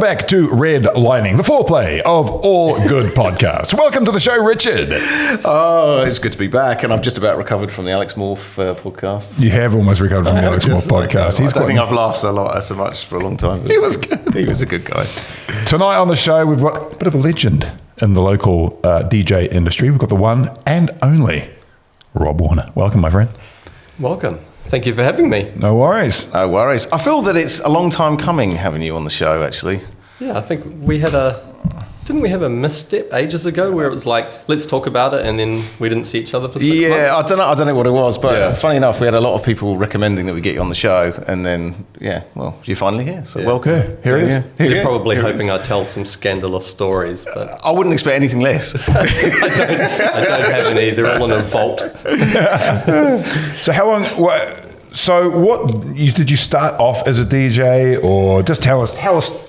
back to Redlining, the foreplay of all good podcasts. Welcome to the show, Richard. Oh, it's good to be back, and I've just about recovered from the Alex Morph podcast. You have almost recovered from the Alex Morph podcast. I don't think I've laughed so much for a long time. He was good. He was a good guy. Tonight on the show, we've got a bit of a legend in the local DJ industry. We've got the one and only Rob Warner. Welcome, my friend. Welcome. Thank you for having me. No worries. No worries. I feel that it's a long time coming having you on the show, actually. Yeah, I think didn't we have a misstep ages ago where it was like, let's talk about it, and then we didn't see each other for 6 months? Yeah, I don't know what it was, but funny enough, we had a lot of people recommending that we get you on the show, and then, you're finally here, so welcome. Yeah, here he is. You're probably hoping I'd tell some scandalous stories, but I wouldn't expect anything less. I don't have any. They're all in a vault. So how long... did you start off as a DJ, or just tell us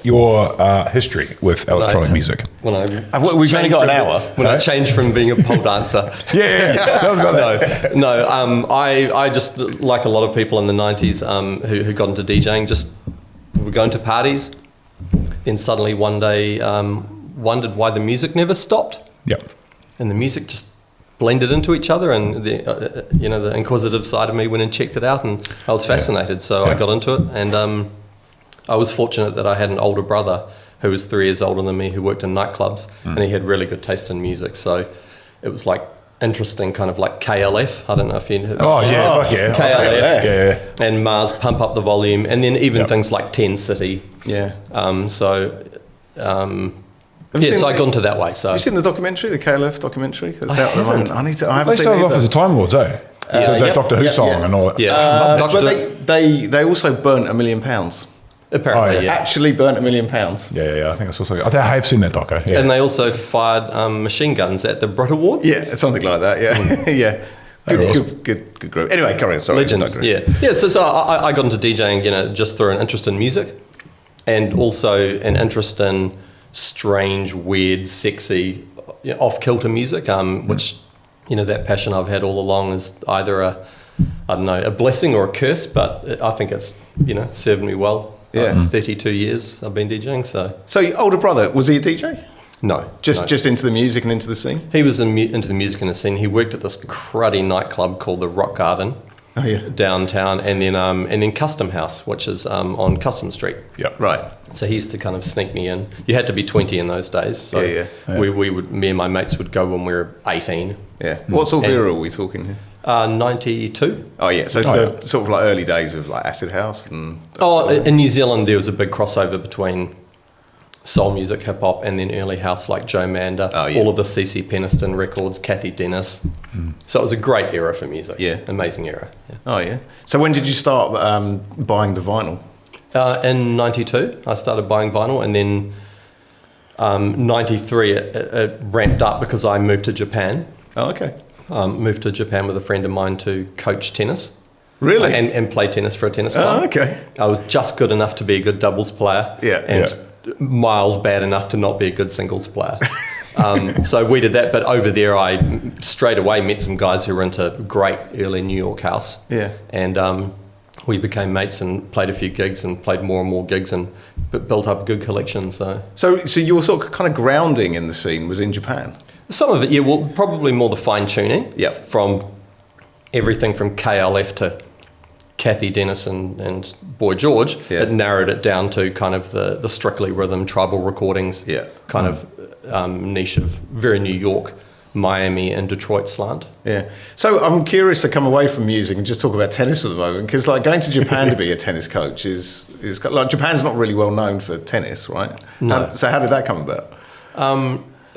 your history with electronic music? We've only got an hour. When I changed from being a pole dancer. That was about that. I just, like a lot of people in the 90s who got into DJing, just were going to parties, then suddenly one day wondered why the music never stopped. Yep. And the music just blended into each other, and the inquisitive side of me went and checked it out, and I was fascinated, so I got into it. And I was fortunate that I had an older brother who was 3 years older than me, who worked in nightclubs, and he had really good taste in music, so it was like interesting, kind of like KLF. I don't know if you know. KLF. And Mars, Pump Up the Volume, and then even things like 10 City. So I got into that way. So have you seen the documentary, the KLF documentary? That's out at the moment. I haven't They seen started it off as a Time Lords, eh? That Doctor Who song and all that. Yeah. But they also burnt £1 million. Apparently, Actually burnt £1 million. Yeah. I think it's also. I have seen that doco. Yeah. And they also fired machine guns at the Brit Awards. Yeah, something like that. Yeah, yeah. Good group. Anyway, carry on. Sorry, legends. Yeah. So I got into DJing, just through an interest in music, and also an interest in strange, weird, sexy, off-kilter music, which, that passion I've had all along is either a blessing or a curse, but I think it's, served me well. Yeah. 32 years I've been DJing, so. So your older brother, was he a DJ? No. Just into the music and into the scene? He was into the music and the scene. He worked at this cruddy nightclub called the Rock Garden. Oh, yeah. Downtown, and then Custom House, which is on Custom Street. Yeah, right. So he used to kind of sneak me in. You had to be 20 in those days. So me and my mates would go when we were 18. Yeah. What sort of era are we talking here? 92. Oh yeah, so sort of like early days of like acid house and. In New Zealand there was a big crossover between soul music, hip hop, and then early house like Joe Manda, all of the CC Peniston records, Kathy Dennis. So it was a great era for music. Yeah, amazing era. Yeah. Oh yeah. So when did you start buying the vinyl? In 92, I started buying vinyl, and then 93 it ramped up because I moved to Japan. Oh, okay. Moved to Japan with a friend of mine to coach tennis. Really? And play tennis for a tennis club. Oh, okay. I was just good enough to be a good doubles player. And miles bad enough to not be a good singles player. So we did that, but over there I straight away met some guys who were into great early New York house. Yeah. And we became mates and played a few gigs and played more and more gigs and built up a good collection. So your sort of kind of grounding in the scene was in Japan? Some of it, probably more the fine tuning. Yeah. From everything from KLF to Kathy Dennis and Boy George, it narrowed it down to kind of the strictly rhythm tribal recordings, kind of niche of very New York, Miami and Detroit slant. Yeah. So I'm curious to come away from music and just talk about tennis for the moment, because like going to Japan to be a tennis coach is like, Japan's not really well known for tennis, right? No. So how did that come about?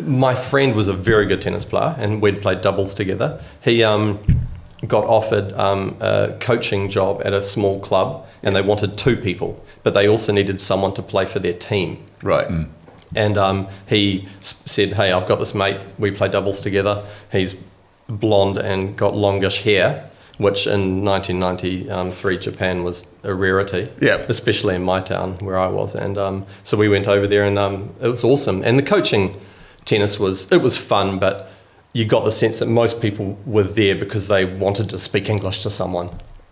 My friend was a very good tennis player and we'd played doubles together. He got offered a coaching job at a small club and they wanted 2 people, but they also needed someone to play for their team. Right. And he said, hey, I've got this mate, we play doubles together. He's blonde and got longish hair, which in 1993 Japan was a rarity, especially in my town where I was. And so we went over there and it was awesome. And the coaching tennis was fun, but you got the sense that most people were there because they wanted to speak English to someone.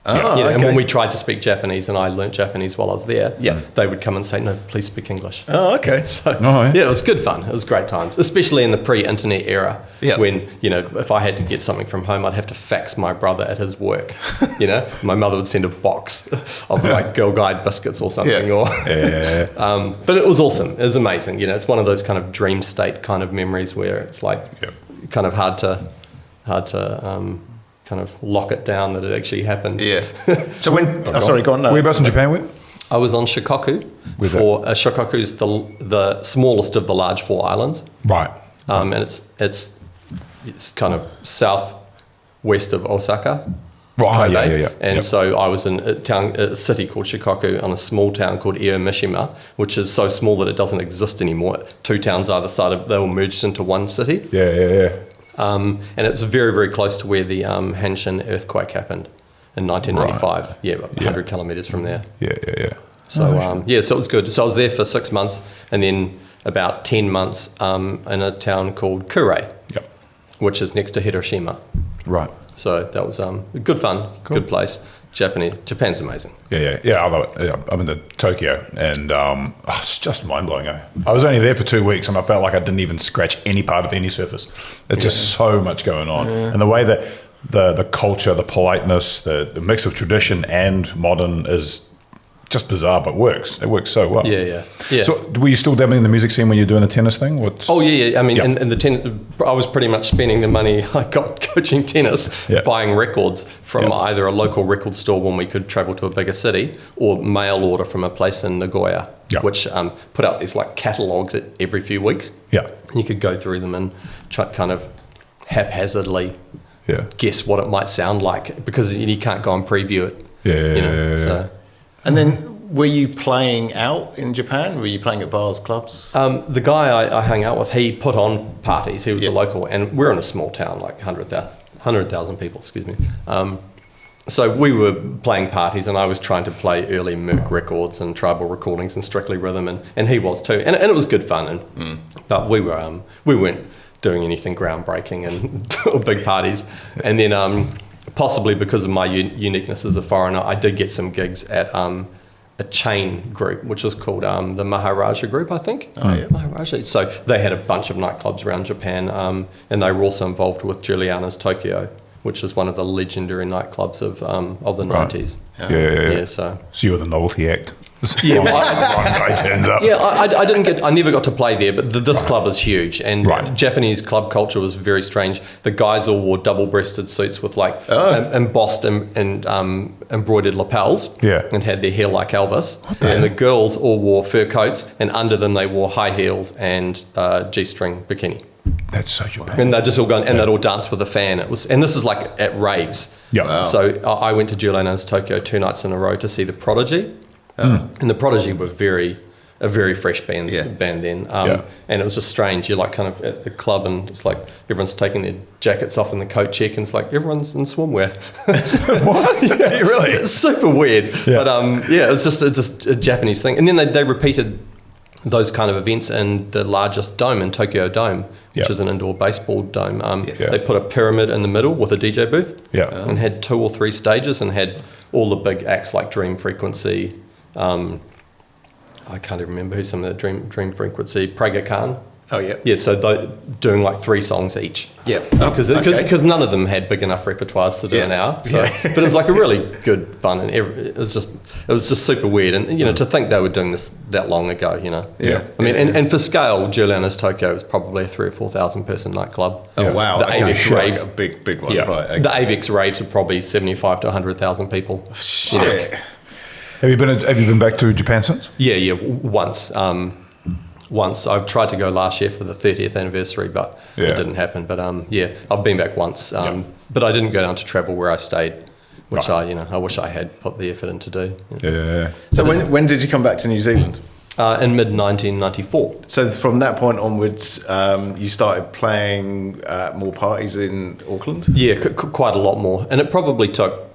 Oh, And okay. when we tried to speak Japanese, and I learnt Japanese while I was there, they would come and say, "No, please speak English." Oh, okay. So yeah. it was good fun. It was great times, especially in the pre-internet era, when if I had to get something from home, I'd have to fax my brother at his work. My mother would send a box of like Girl Guide biscuits or something, but it was awesome. It was amazing. It's one of those kind of dream state kind of memories where it's like kind of hard to kind of lock it down that it actually happened. Yeah. So when... sorry, go on. No. Whereabouts in Japan with? I was on Shikoku. Shikoku's the smallest of the large 4 islands. Right. And it's kind of southwest of Osaka. Right. Kobe. Yeah. And so I was in a city called Shikoku on a small town called Iomishima, which is so small that it doesn't exist anymore. 2 towns either side of they were merged into one city. Yeah. And it was very, very close to where the Hanshin earthquake happened in 1995. Right. About 100 kilometres from there. Yeah. So so it was good. So I was there for 6 months, and then about 10 months in a town called Kure, which is next to Hiroshima. Right. So that was good fun, good place. Japan's amazing. Yeah. Although I'm in the Tokyo, and it's just mind blowing. I was only there for 2 weeks, and I felt like I didn't even scratch any part of any surface. It's just so much going on, and the way that the culture, the politeness, the mix of tradition and modern is just bizarre, but works. It works so well. Yeah. So, were you still dabbling in the music scene when you're doing the tennis thing? I mean, in the tennis, I was pretty much spending the money I got coaching tennis, buying records from either a local record store when we could travel to a bigger city, or mail order from a place in Nagoya, which put out these like catalogs every few weeks. Yeah. And you could go through them and try kind of haphazardly guess what it might sound like, because you can't go and preview it. So. And then were you playing out in Japan? Were you playing at bars, clubs? The guy I hung out with, he put on parties. He was a local, and we're in a small town, like 100,000 people, excuse me. So we were playing parties, and I was trying to play early Merc records and tribal recordings and Strictly Rhythm, and he was too. And it was good fun, but we weren't doing anything groundbreaking and big parties. And then possibly because of my uniqueness as a foreigner, I did get some gigs at a chain group, which was called the Maharaja Group, I think. Maharaja. So they had a bunch of nightclubs around Japan, and they were also involved with Juliana's Tokyo, which is one of the legendary nightclubs of the 90s. Yeah. So you were the novelty act. Yeah, well, one guy turns up. Yeah, I never got to play there, but this club is huge, and Japanese club culture was very strange. The guys all wore double-breasted suits with like embossed and embroidered lapels, and had their hair like Elvis. And the girls all wore fur coats, and under them they wore high heels and G-string bikini. That's so Japan. And they're just all going, and they'd all dance with a fan. And this is like at raves. Yeah. Wow. So I went to Juliana's Tokyo 2 nights in a row to see the Prodigy. And the Prodigy were a very fresh band then. And it was just strange. You're like kind of at the club, and it's like everyone's taking their jackets off in the coat check, and it's like everyone's in swimwear. What? Yeah, really? It's super weird. But it's just a Japanese thing. And then they repeated those kind of events in the largest dome in Tokyo Dome, which is an indoor baseball dome. They put a pyramid in the middle with a DJ booth, and had 2 or 3 stages, and had all the big acts like Dream Frequency. I can't even remember who some of the Dream Frequency, Praga Khan. Oh, yeah. Yeah, so they're doing like 3 songs each. Yeah. Because none of them had big enough repertoires to do an hour. So, but it was like a really good fun, and it was just super weird. And, to think they were doing this that long ago, Yeah. I mean, and for scale, Juliana's Tokyo was probably a 3,000 or 4,000 person nightclub. Oh, wow. The AVEX raves. A big one. Yeah. Right. Okay. The AVEX raves were probably 75 to 100,000 people. Shit. Have you been back to Japan since? Yeah, once. Once. I've tried to go last year for the 30th anniversary, but it didn't happen. But I've been back once. But I didn't go down to travel where I stayed, which I wish I had put the effort in to do. Yeah. So when did you come back to New Zealand? In mid-1994. So from that point onwards, you started playing more parties in Auckland? Yeah, quite a lot more. And it probably took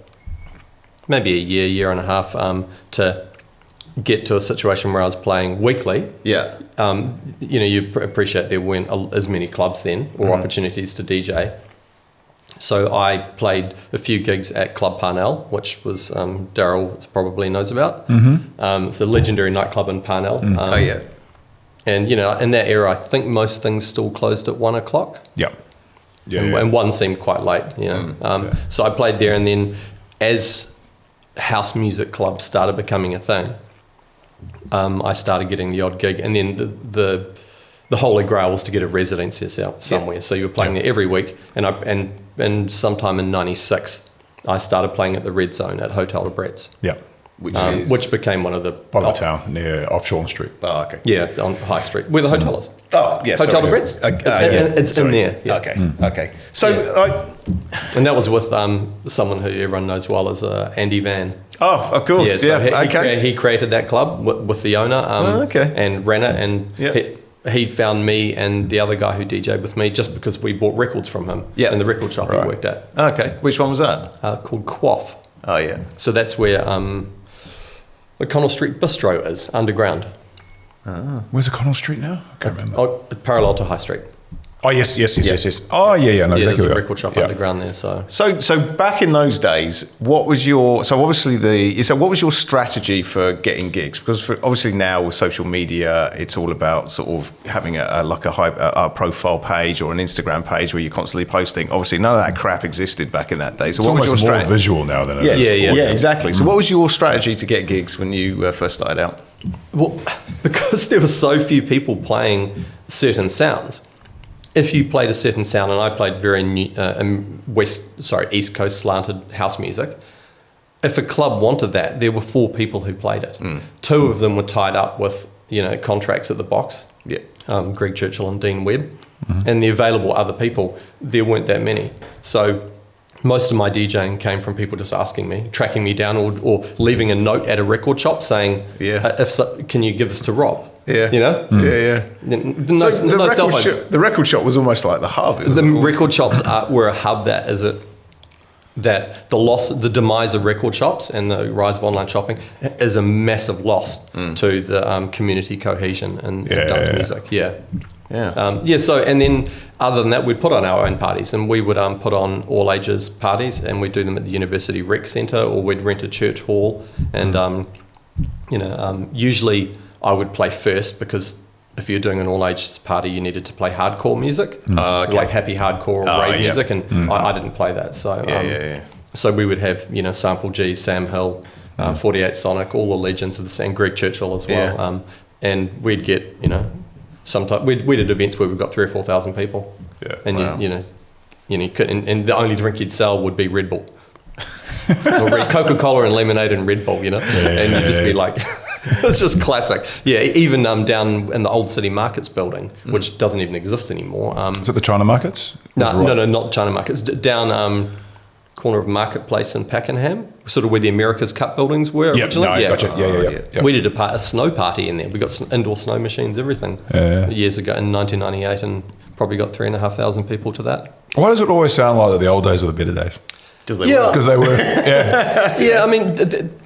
maybe a year and a half to get to a situation where I was playing weekly. Yeah. You appreciate there weren't as many clubs then, or opportunities to DJ. So I played a few gigs at Club Parnell, which was Daryl probably knows about. It's a legendary nightclub in Parnell. Oh yeah. And you know, in that era, I think most things still closed at 1 o'clock. Yep. And one seemed quite late, you know. So I played there, and then as house music clubs started becoming a thing, I started getting the odd gig, and then the holy grail was to get a residency somewhere. So you were playing there every week, and sometime in '96, I started playing at the Red Zone at Aotearoa. Yeah. Which became one of the part of the town near off Shawn Street. Oh, okay. Yeah, on High Street, where the hotel is. Oh, yes. Hotel de Brits? It's in there. Yeah. Okay. So, and that was with someone who everyone knows well as Andy Van. oh, of course. Yeah, so he created that club with the owner and ran it, and he found me and the other guy who DJ'd with me just because we bought records from him in the record shop he worked at. Okay. Which one was that? Called Quaff. Oh, yeah. So that's where the Connell Street Bistro is, underground. Where's the Connell Street now? I can't remember. Parallel to High Street. Oh, yes. Oh, yeah. No, Yeah, exactly. there's a record shop underground there. So back in those days, what was your what was your strategy for getting gigs? Because obviously now with social media, it's all about sort of having a profile page or an Instagram page where you're constantly posting. Obviously, none of that crap existed back in that day. So It's what was your almost more strategy? visual now than it is. Yeah, exactly. So what was your strategy to get gigs when you first started out? Well, because there were so few people playing certain sounds. If you played a certain sound, and I played very East Coast slanted house music, if a club wanted that, there were 4 people who played it. 2 of them were tied up with contracts at the box. Yeah. Greg Churchill and Dean Webb, and the available other people, there weren't that many. So most of my DJing came from people just asking me, tracking me down, or leaving a note at a record shop saying, can you give this to Rob? Yeah. You know? Yeah. No, So the record shop was almost like the hub. The record shops were a hub that the demise of record shops and the rise of online shopping is a massive loss to the community cohesion and dance music. So, and then other than that, we'd put on our own parties, and we would put on all ages parties, and we'd do them at the University Rec Centre, or we'd rent a church hall, and usually I would play first, because if you're doing an all ages party, you needed to play hardcore music, like happy hardcore or rave music, and I didn't play that. So so we would have Sample G, Sam Hill, 48 Sonic, all the legends of the scene, Greg Churchill as well, and we'd get sometimes we did events where we've got 3,000 or 4,000 people, and you couldn't, and the only drink you'd sell would be Red Bull, or Coca-Cola and lemonade and Red Bull, and you'd just be like. It's just classic. Yeah, even down in the Old City Markets building, which doesn't even exist anymore. Is it the China Markets? No, not China Markets. Down corner of Marketplace in Pakenham, sort of where the America's Cup buildings were originally. Gotcha. Yeah. We did a snow party in there. We got some indoor snow machines, everything, years ago in 1998, and probably got 3,500 people to that. Why does it always sound like that the old days were the better days? Because they were. Yeah, I mean...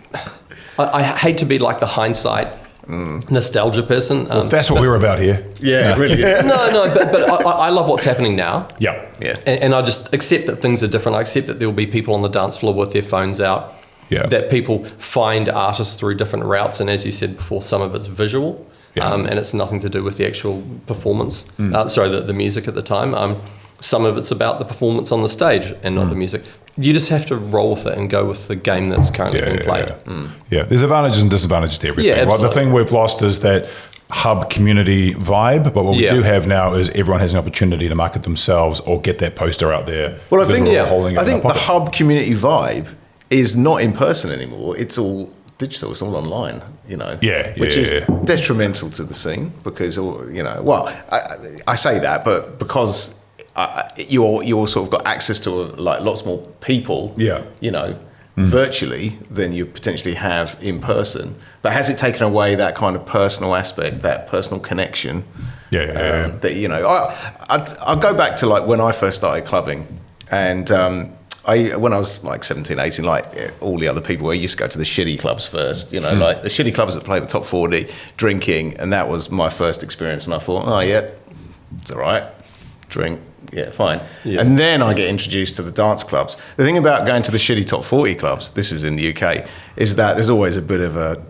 I hate to be like the hindsight nostalgia person. That's what we were about here. Yeah, it really is. No, but I love what's happening now. Yeah. And I just accept that things are different. I accept that there will be people on the dance floor with their phones out. Yeah. That people find artists through different routes, and as you said before, some of it's visual, and it's nothing to do with the actual performance. The music at the time. Some of it's about the performance on the stage and not the music. You just have to roll with it and go with the game that's currently being played. Yeah, there's advantages and disadvantages to everything. Yeah, absolutely. The thing we've lost is that hub community vibe, but what we do have now is everyone has an opportunity to market themselves or get that poster out there. Well, I think the hub community vibe is not in person anymore. It's all digital. It's all online, which is detrimental to the scene because, I say that, but because you sort of got access to lots more people, virtually than you potentially have in person. But has it taken away that kind of personal aspect, that personal connection? That I'll go back to when I first started clubbing, and when I was 17, 18, all the other people, I used to go to the shitty clubs first, the shitty clubs that play the top 40, drinking, and that was my first experience. And I thought, it's all right. drink, yeah, fine. Yeah. And then I get introduced to the dance clubs. The thing about going to the shitty top 40 clubs, this is in the UK, is that there's always a bit of a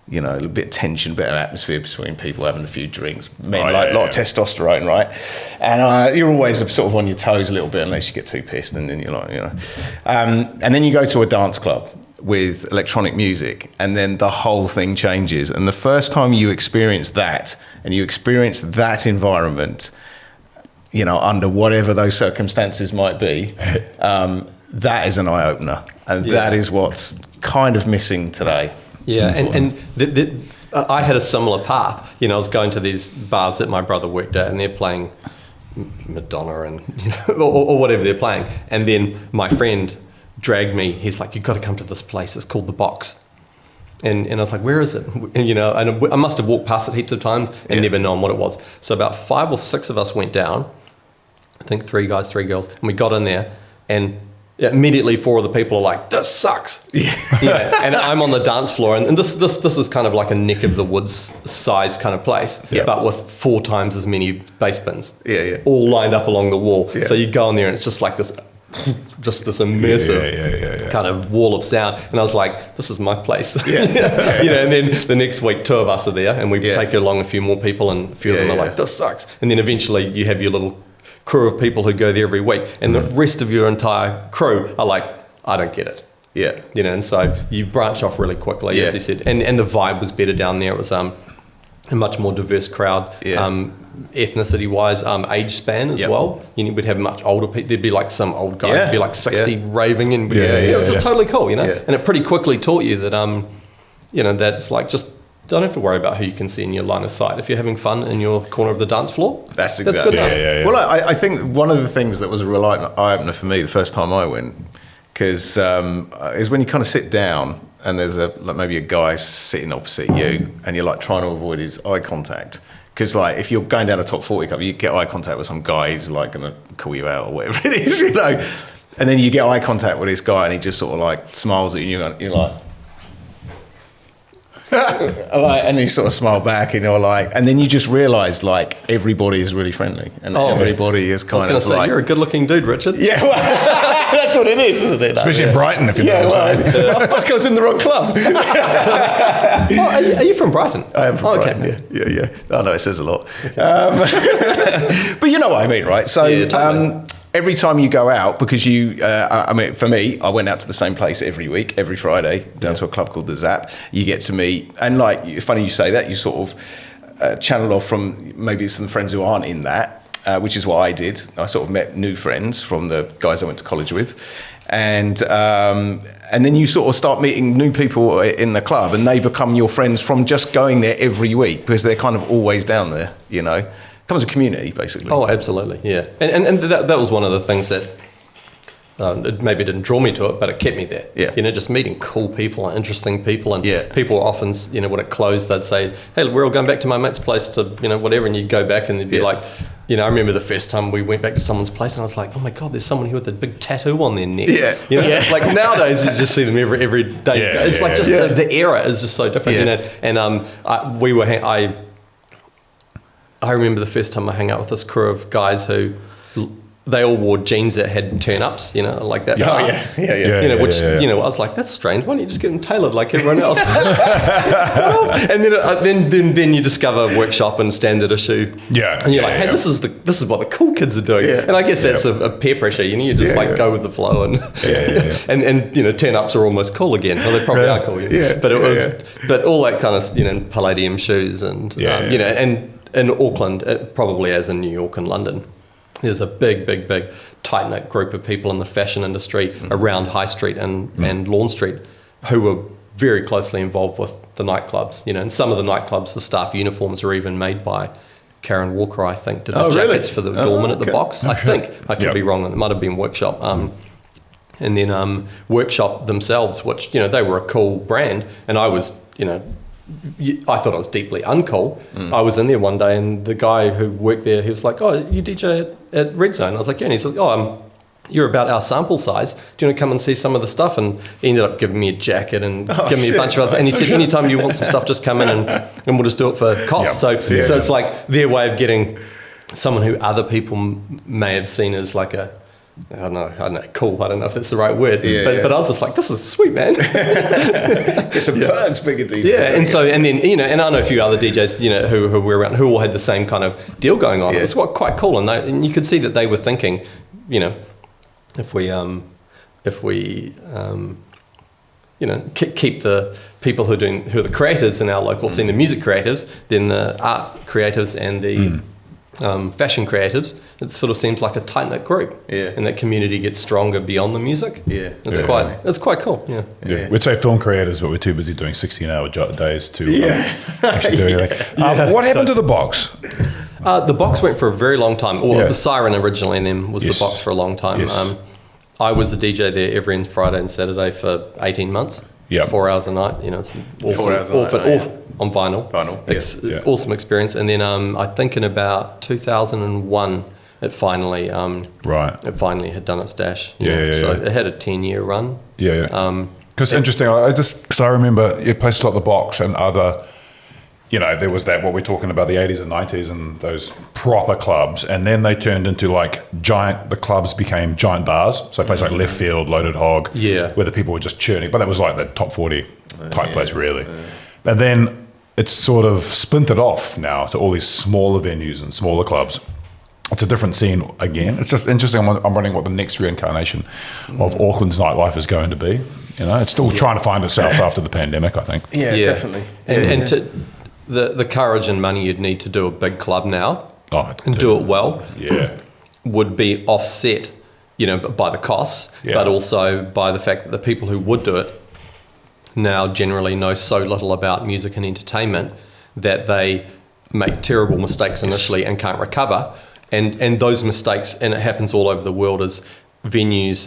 bit of tension, a bit of atmosphere between people having a few drinks. Men a lot of testosterone, right? And you're always sort of on your toes a little bit unless you get too pissed, and then you're like, and then you go to a dance club with electronic music, and then the whole thing changes. And the first time you experience that, and you experience that environment, under whatever those circumstances might be, that is an eye-opener. And that is what's kind of missing today. Yeah, and I had a similar path. I was going to these bars that my brother worked at, and they're playing Madonna and or whatever they're playing. And then my friend dragged me. He's like, "You've got to come to this place. It's called The Box." And I was like, "Where is it?" And I must have walked past it heaps of times and never known what it was. So about 5 or 6 of us went down. I think 3 guys, 3 girls, and we got in there, and immediately 4 of the people are like, "This sucks." Yeah. And I'm on the dance floor, and this is kind of like a neck of the woods size kind of place, but with 4 times as many bass bins, all lined up along the wall. Yeah. So you go in there, and it's just like this immersive kind of wall of sound. And I was like, "This is my place." And then the next week, 2 of us are there, and we take along a few more people, and a few of them are like, "This sucks." And then eventually you have your little crew of people who go there every week, and the rest of your entire crew are like, "I don't get it." Yeah. And so you branch off really quickly, as you said. And the vibe was better down there. It was a much more diverse crowd, ethnicity-wise, age span as well. We'd have much older people. There'd be like some old guy who'd be like 60 raving, and it was just totally cool, And it pretty quickly taught you that, that's like just don't have to worry about who you can see in your line of sight. If you're having fun in your corner of the dance floor, that's good enough. Yeah. Well, I think one of the things that was a real eye-opener for me the first time I went, because is when you kind of sit down and there's maybe a guy sitting opposite you, and you're like trying to avoid his eye contact. Because like if you're going down a top 40 club, you get eye contact with some guy, he's like going to call you out or whatever it is, And then you get eye contact with this guy, and he just sort of like smiles at you, and you're like. And you sort of smile back, and you're like, and then you just realise like everybody is really friendly, and everybody is kind of like. I was going to say, you're a good-looking dude, Richard. Yeah, well, that's what it is, isn't it? Especially in Brighton, if you know what I'm saying. Oh, fuck, I was in the wrong club. Are you from Brighton? I am from Brighton. Okay. Yeah. Oh no, it says a lot. Okay. But you know what I mean, right? So. Totally. Every time you go out, because for me, I went out to the same place every week, every Friday, down to a club called The Zap. You get to meet, and like, funny you say that, you sort of channel off from maybe some friends who aren't in that, which is what I did. I sort of met new friends from the guys I went to college with. And then you sort of start meeting new people in the club, and they become your friends from just going there every week, because they're kind of always down there, Becomes a community, basically. Oh, absolutely, yeah. And that was one of the things that it maybe didn't draw me to it, but it kept me there. Yeah. Just meeting cool people and interesting people, and people often, when it closed, they'd say, "Hey, we're all going back to my mate's place to, whatever," and you'd go back, and they'd be like, I remember the first time we went back to someone's place, and I was like, "Oh my God, there's someone here with a big tattoo on their neck." Yeah. Like nowadays, you just see them every day. It's like just the era is just so different, And I remember the first time I hung out with this crew of guys who they all wore jeans that had turn-ups, like that. Oh, yeah. I was like, that's strange. Why don't you just get them tailored like everyone else? And then you discover workshop and standard issue. Yeah. And you're like, hey, this is what the cool kids are doing. Yeah. And I guess that's a peer pressure. You just go with the flow, and and turn-ups are almost cool again. Well, they probably are cool. But all that kind of Palladium shoes and and in Auckland, probably as in New York and London, there's a big tight-knit group of people in the fashion industry around High Street and Lawn Street who were very closely involved with the nightclubs. And some of the nightclubs, the staff uniforms are even made by Karen Walker, I think, did the jackets for the doorman at the Box. I think. I could be wrong. It might have been Workshop. And then Workshop themselves, which, they were a cool brand, and I was, I thought I was deeply uncool. I was in there one day, and the guy who worked there, he was like, "Oh, you DJ at Red Zone?" I was like, "Yeah." And he's like, "Oh, you're about our sample size. Do you want to come and see some of the stuff?" And he ended up giving me a jacket and giving me a bunch of other things. And he said, "Anytime you want some stuff, just come in and we'll just do it for cost." So it's like their way of getting someone who other people may have seen as like a, I don't know, cool. I don't know if that's the right word, but I was just like, this is sweet, man. It's a perks bigger DJ. Yeah, and then and I know a few other DJs, who were around who all had the same kind of deal going on. It was quite cool, and you could see that they were thinking, if we keep the people who are the creatives in our local scene, the music creatives, then the art creatives and the fashion creatives, it sort of seems like a tight-knit group. Yeah. And that community gets stronger beyond the music. Yeah. It's quite cool. Yeah. We'd say film creators, but we're too busy doing 16-hour days to actually do anything. What happened to the box? The box went for a very long time. Well, it was Siren originally, and then was the box for a long time. Yes. I was a DJ there every Friday and Saturday for 18 months. Yeah. 4 hours a night. It's awesome. 4 hours a night, on vinyl. Awesome experience. And then I think in about 2001, it finally had done its dash. So it had a 10-year run. Because interesting, I remember places like the Box and other, there was that, what we're talking about, the 80s and 90s and those proper clubs, and then they turned into the clubs became giant bars. So places like Left Field, Loaded Hog, where the people were just churning, but that was like the top 40 type place really. And then it's sort of splintered off now to all these smaller venues and smaller clubs. It's a different scene again. It's just interesting. I'm wondering what the next reincarnation of Auckland's nightlife is going to be. It's still trying to find itself after the pandemic, I think. Yeah. Definitely. And to the courage and money you'd need to do a big club now and do it well would be offset, by the costs, but also by the fact that the people who would do it now generally know so little about music and entertainment that they make terrible mistakes initially and can't recover. And those mistakes, and it happens all over the world, is venues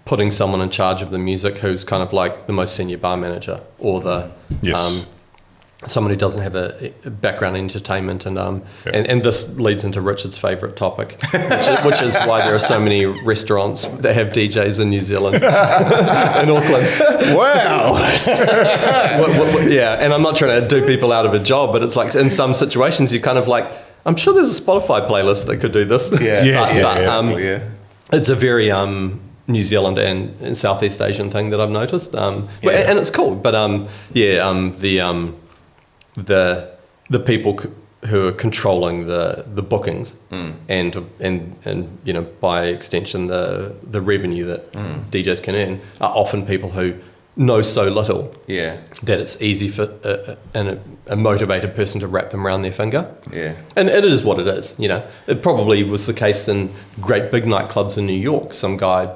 putting someone in charge of the music who's kind of like the most senior bar manager or the someone who doesn't have a background in entertainment. And this leads into Richard's favourite topic, which is why there are so many restaurants that have DJs in New Zealand, in Auckland. Wow. And I'm not trying to do people out of a job, but it's like in some situations you're kind of like, I'm sure there's a Spotify playlist that could do this. It's a very New Zealand and Southeast Asian thing that I've noticed. And it's cool, but the people who are controlling the bookings and by extension the revenue that DJs can earn are often people who know so little that it's easy for a motivated person to wrap them around their finger. And it is what it is. It probably was the case in great big nightclubs in New York. Some guy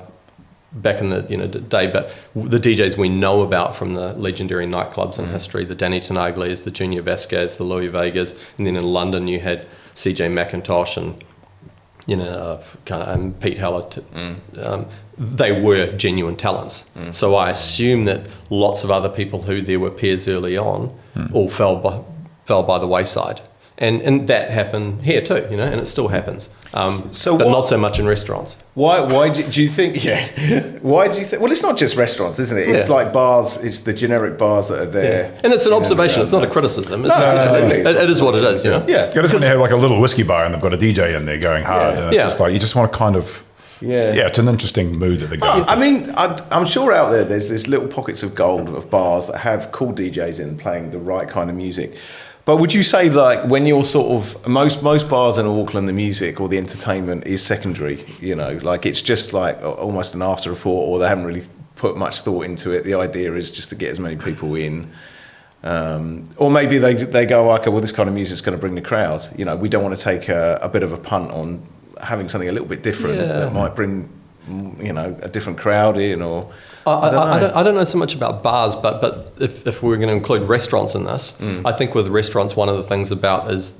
back in the day, but the DJs we know about from the legendary nightclubs in history, the Danny Tenaglis, the Junior Vasquez, the Louis Vegas, and then in London you had CJ McIntosh and and Pete Heller. They were genuine talents. So I assume that lots of other people who there were peers early on all fell by the wayside. And that happened here too, and it still happens. But not so much in restaurants. Why do you think? Why do you think? Well, it's not just restaurants, isn't it? It's like bars. It's the generic bars that are there. And it's an observation. It's not a criticism. Absolutely. It is what it is. Just when they have like a little whiskey bar and they've got a DJ in there going hard, and it's just like you just want to kind of. It's an interesting mood that they go. I mean, I'm sure out there's little pockets of gold of bars that have cool DJs in playing the right kind of music. But would you say, like, when you're sort of most bars in Auckland, the music or the entertainment is secondary, like it's just like almost an afterthought, or they haven't really put much thought into it. The idea is just to get as many people in, or maybe they go, okay, well, this kind of music's going to bring the crowd. We don't want to take a bit of a punt on having something a little bit different that might bring a different crowd in, or I don't know so much about bars, but if we're going to include restaurants in this, I think with restaurants, one of the things about is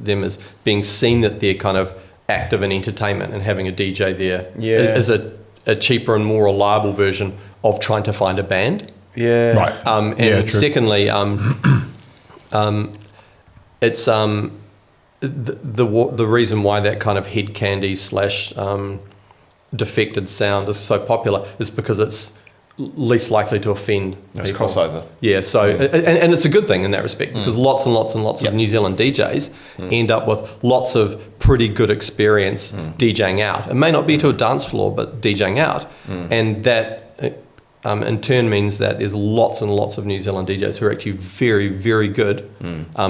being seen that they're kind of active in entertainment, and having a DJ there is a cheaper and more reliable version of trying to find a band. Secondly, it's the reason why that kind of head candy / defected sound is so popular is because it's least likely to offend That's people. crossover. Yeah, so and it's a good thing in that respect because lots and lots and lots of New Zealand DJs end up with lots of pretty good experience DJing out. It may not be to a dance floor, but DJing out, and that in turn means that there's lots and lots of New Zealand DJs who are actually very, very good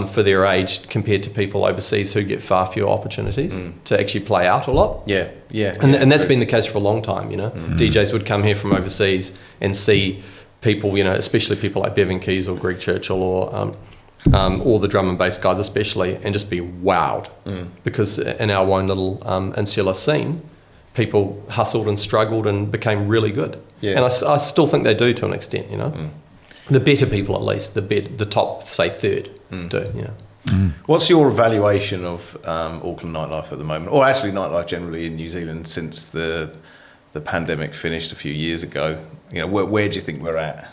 for their age compared to people overseas who get far fewer opportunities to actually play out a lot. And that's been the case for a long time, you know. DJs would come here from overseas and see people, you know, especially people like Bevan Keys or Greg Churchill or the drum and bass guys especially, and just be wowed because in our own little insular scene, people hustled and struggled and became really good. Yeah. And I still think they do to an extent, you know. The better people, at least, the top, say, third do, you know. What's your evaluation of Auckland nightlife at the moment, or actually nightlife generally in New Zealand since the pandemic finished a few years ago? You know, where do you think we're at?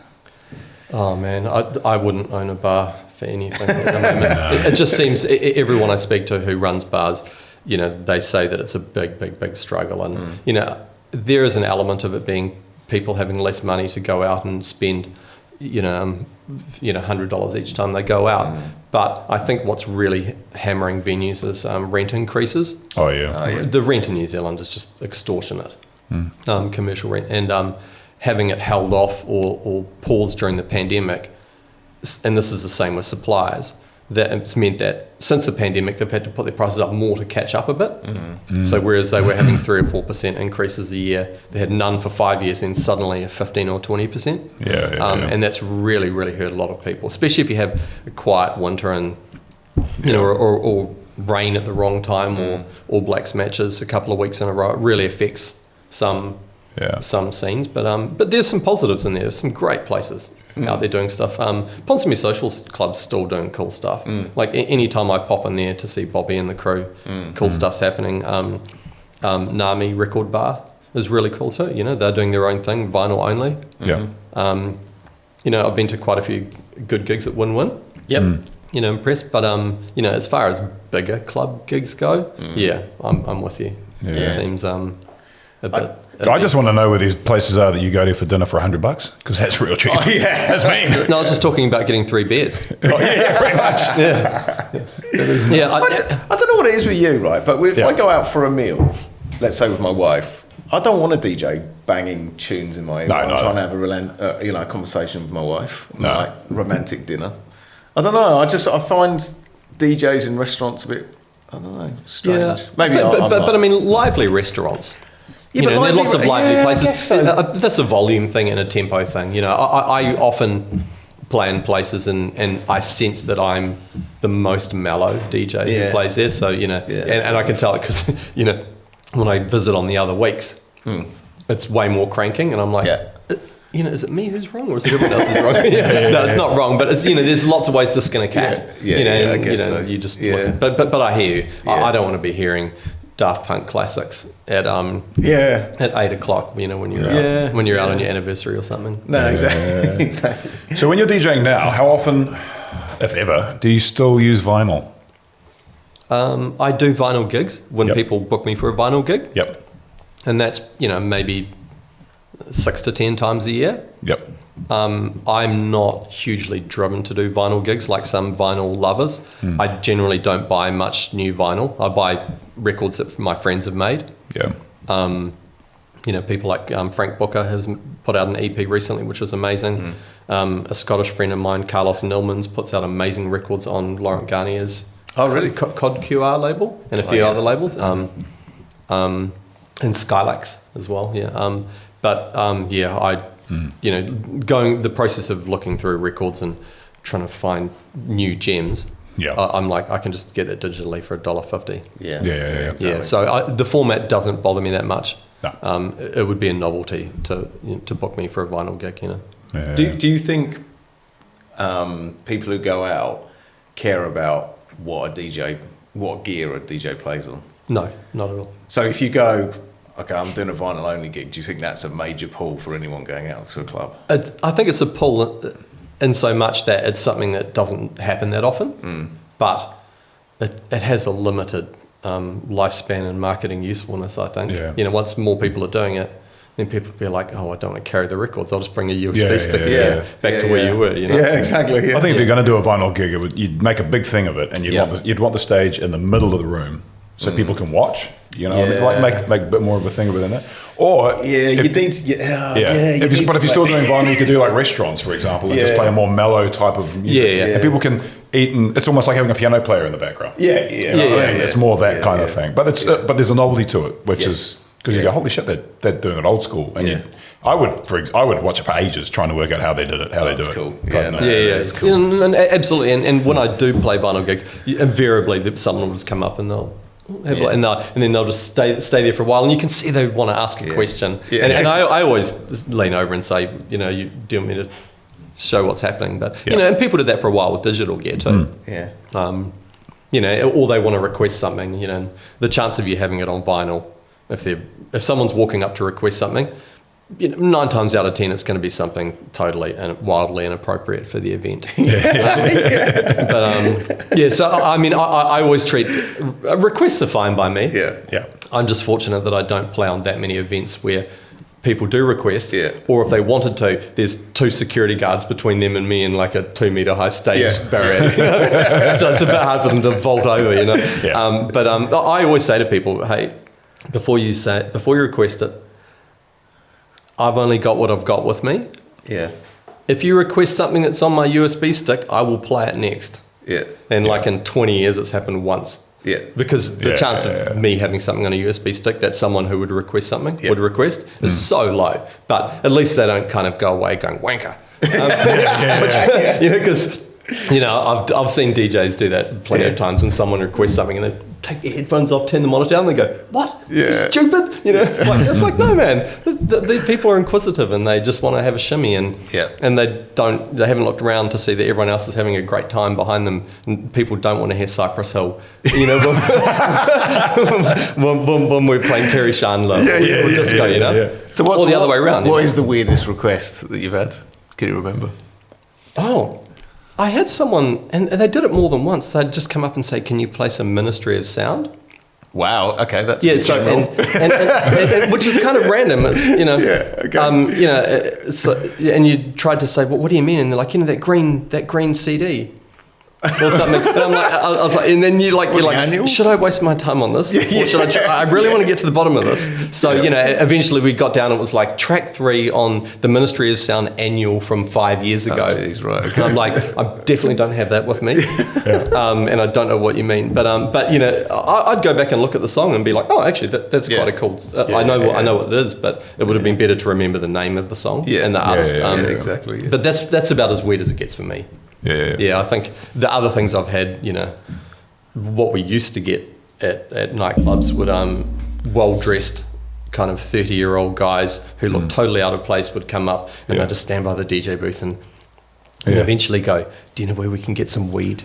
Oh man, I wouldn't own a bar for anything at the moment. It just seems everyone I speak to who runs bars, you know, they say that it's a big struggle, and you know, there is an element of it being people having less money to go out and spend, $100 each time they go out. But I think what's really hammering venues is rent increases. Oh yeah. The rent in New Zealand is just extortionate, commercial rent, and having it held off or paused during the pandemic, and this is the same with suppliers, that it's meant that since the pandemic they've had to put their prices up more to catch up a bit. So whereas they were having 3 or 4% increases a year, they had none for 5 years, and suddenly a 15 or 20%. And that's really hurt a lot of people, especially if you have a quiet winter and or rain at the wrong time or All Blacks matches a couple of weeks in a row. It really affects some scenes, but there's some positives in there. There's some great places out there doing stuff. Ponsonby Social Club's still doing cool stuff. Like any time I pop in there to see Bobby and the crew, cool stuff's happening. Nami Record Bar is really cool too. You know, they're doing their own thing, vinyl only. I've been to quite a few good gigs at Win-Win. Impressed. But as far as bigger club gigs go, I'm with you. It seems a bit. I just want to know where these places are that you go to for dinner for $100, because that's real cheap. Oh, yeah. That's mean. No, I was just talking about getting 3 beers. Pretty much. I don't know what it is with you, right? But if I go out for a meal, let's say with my wife, I don't want a DJ banging tunes in my ear. I'm trying to have a conversation with my wife, like romantic dinner. I don't know. I find DJs in restaurants a bit, I don't know, strange. Yeah. Maybe but I mean, lively restaurants. There are lots of lively places. So. That's a volume thing and a tempo thing. You know, I often play in places and I sense that I'm the most mellow DJ who plays there. So, and I can tell it because, when I visit on the other weeks, it's way more cranking, and I'm like, is it me who's wrong, or is it everyone else who's wrong? No, it's not wrong, but it's, there's lots of ways to skin a cat. I guess so. You just but I hear you. I don't want to be hearing Daft Punk classics at 8 o'clock, when you're out on your anniversary or something. No, exactly. So when you're DJing now, how often, if ever, do you still use vinyl? I do vinyl gigs when people book me for a vinyl gig. And that's maybe 6 to 10 times a year. I'm not hugely driven to do vinyl gigs like some vinyl lovers. I generally don't buy much new vinyl. I buy records that my friends have made. People like Frank Booker has put out an EP recently, which was amazing. A Scottish friend of mine, Carlos Nilmans, puts out amazing records on Laurent Garnier's COD QR label and a few other labels. And Skylax as well. Going the process of looking through records and trying to find new gems. I'm like, I can just get that digitally for $1.50. So the format doesn't bother me that much. No. It would be a novelty to book me for a vinyl gig. Do you think people who go out care about what gear a DJ plays on? No, not at all. So if you go, okay, I'm doing a vinyl only gig, do you think that's a major pull for anyone going out to a club? I think it's a pull in so much that it's something that doesn't happen that often, but it has a limited lifespan and marketing usefulness, I think. Once more people are doing it, then people would be like, oh, I don't want to carry the records. I'll just bring a USB stick back to where you were. You know? Yeah, exactly. Yeah. I think if you're going to do a vinyl gig, you'd make a big thing of it, and you'd want the stage in the middle of the room so people can watch. You know, like make a bit more of a thing of it in there. Or but if you're still doing vinyl, you could do like restaurants, for example, and just play a more mellow type of music. And people can eat, and it's almost like having a piano player in the background. It's more that kind of thing. But but there's a novelty to it, which is because you go, holy shit, they're doing it old school. And I would watch it for ages, trying to work out how they did it, how they do it. Cool. It's cool. And absolutely. And when I do play vinyl gigs, invariably someone will just come up and they'll. And then they'll just stay there for a while, and you can see they want to ask a question. And I always just lean over and say, you know, do you want me to show what's happening? But you know, and people did that for a while with digital gear too. You know, or they want to request something. You know, the chance of you having it on vinyl, if someone's walking up to request something, you know, 9 times out of 10 it's going to be something totally and wildly inappropriate for the event. So I mean, I always treat requests are fine by me. I'm just fortunate that I don't play on that many events where people do request, or if they wanted to, there's 2 security guards between them and me in like a 2 meter high stage barrier. So it's a bit hard for them to vault over, you know. But I always say to people, hey, before you request it, I've only got what I've got with me. If you request something that's on my USB stick, I will play it next. And like in 20 years, it's happened once. Because the chance of me having something on a USB stick that someone who would request something would request is so low. But at least they don't kind of go away going wanker. You know, because you know, I've seen DJs do that plenty of times when someone requests something and they take their headphones off, turn the monitor down, and they go, "What? You stupid?" You know, it's like no, man. The people are inquisitive and they just want to have a shimmy, and they haven't looked around to see that everyone else is having a great time behind them. And people don't want to hear Cypress Hill, you know, when we're playing Kerry Chandler or disco, you know. So or the other way around. What is the weirdest request that you've had? Can you remember? Oh. I had someone, and they did it more than once. They'd just come up and say, "Can you play some Ministry of Sound?" Wow. Okay, that's so and which is kind of random. It's, you know, you know, and you tried to say, "Well, what do you mean?" And they're like, "You know, that green CD." Or something. And I'm like, I was like, and then you're like, should I waste my time on this? Or should I really want to get to the bottom of this. So, you know, eventually we got down, it was like track 3 on the Ministry of Sound annual from 5 years ago. Oh, geez, right. Okay. And I'm like, I definitely don't have that with me. And I don't know what you mean. But you know, I'd go back and look at the song and be like, oh, actually, that's quite a cool, I know what it is, but it would have been better to remember the name of the song and the artist. Exactly. But that's about as weird as it gets for me. I think the other things I've had, you know, what we used to get at nightclubs would well-dressed kind of 30-year-old guys who looked totally out of place would come up and they'd just stand by the DJ booth and eventually go, do you know where we can get some weed?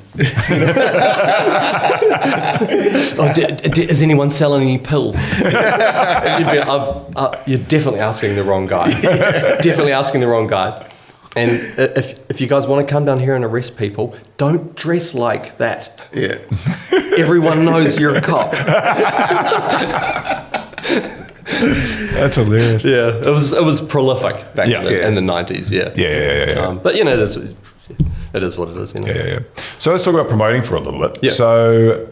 Is anyone selling any pills? You're definitely asking the wrong guy. Definitely asking the wrong guy. And if you guys want to come down here and arrest people, don't dress like that. Everyone knows you're a cop. That's hilarious. It was prolific back in the 90s. But you know, it is what it is. You know? So let's talk about promoting for a little bit. So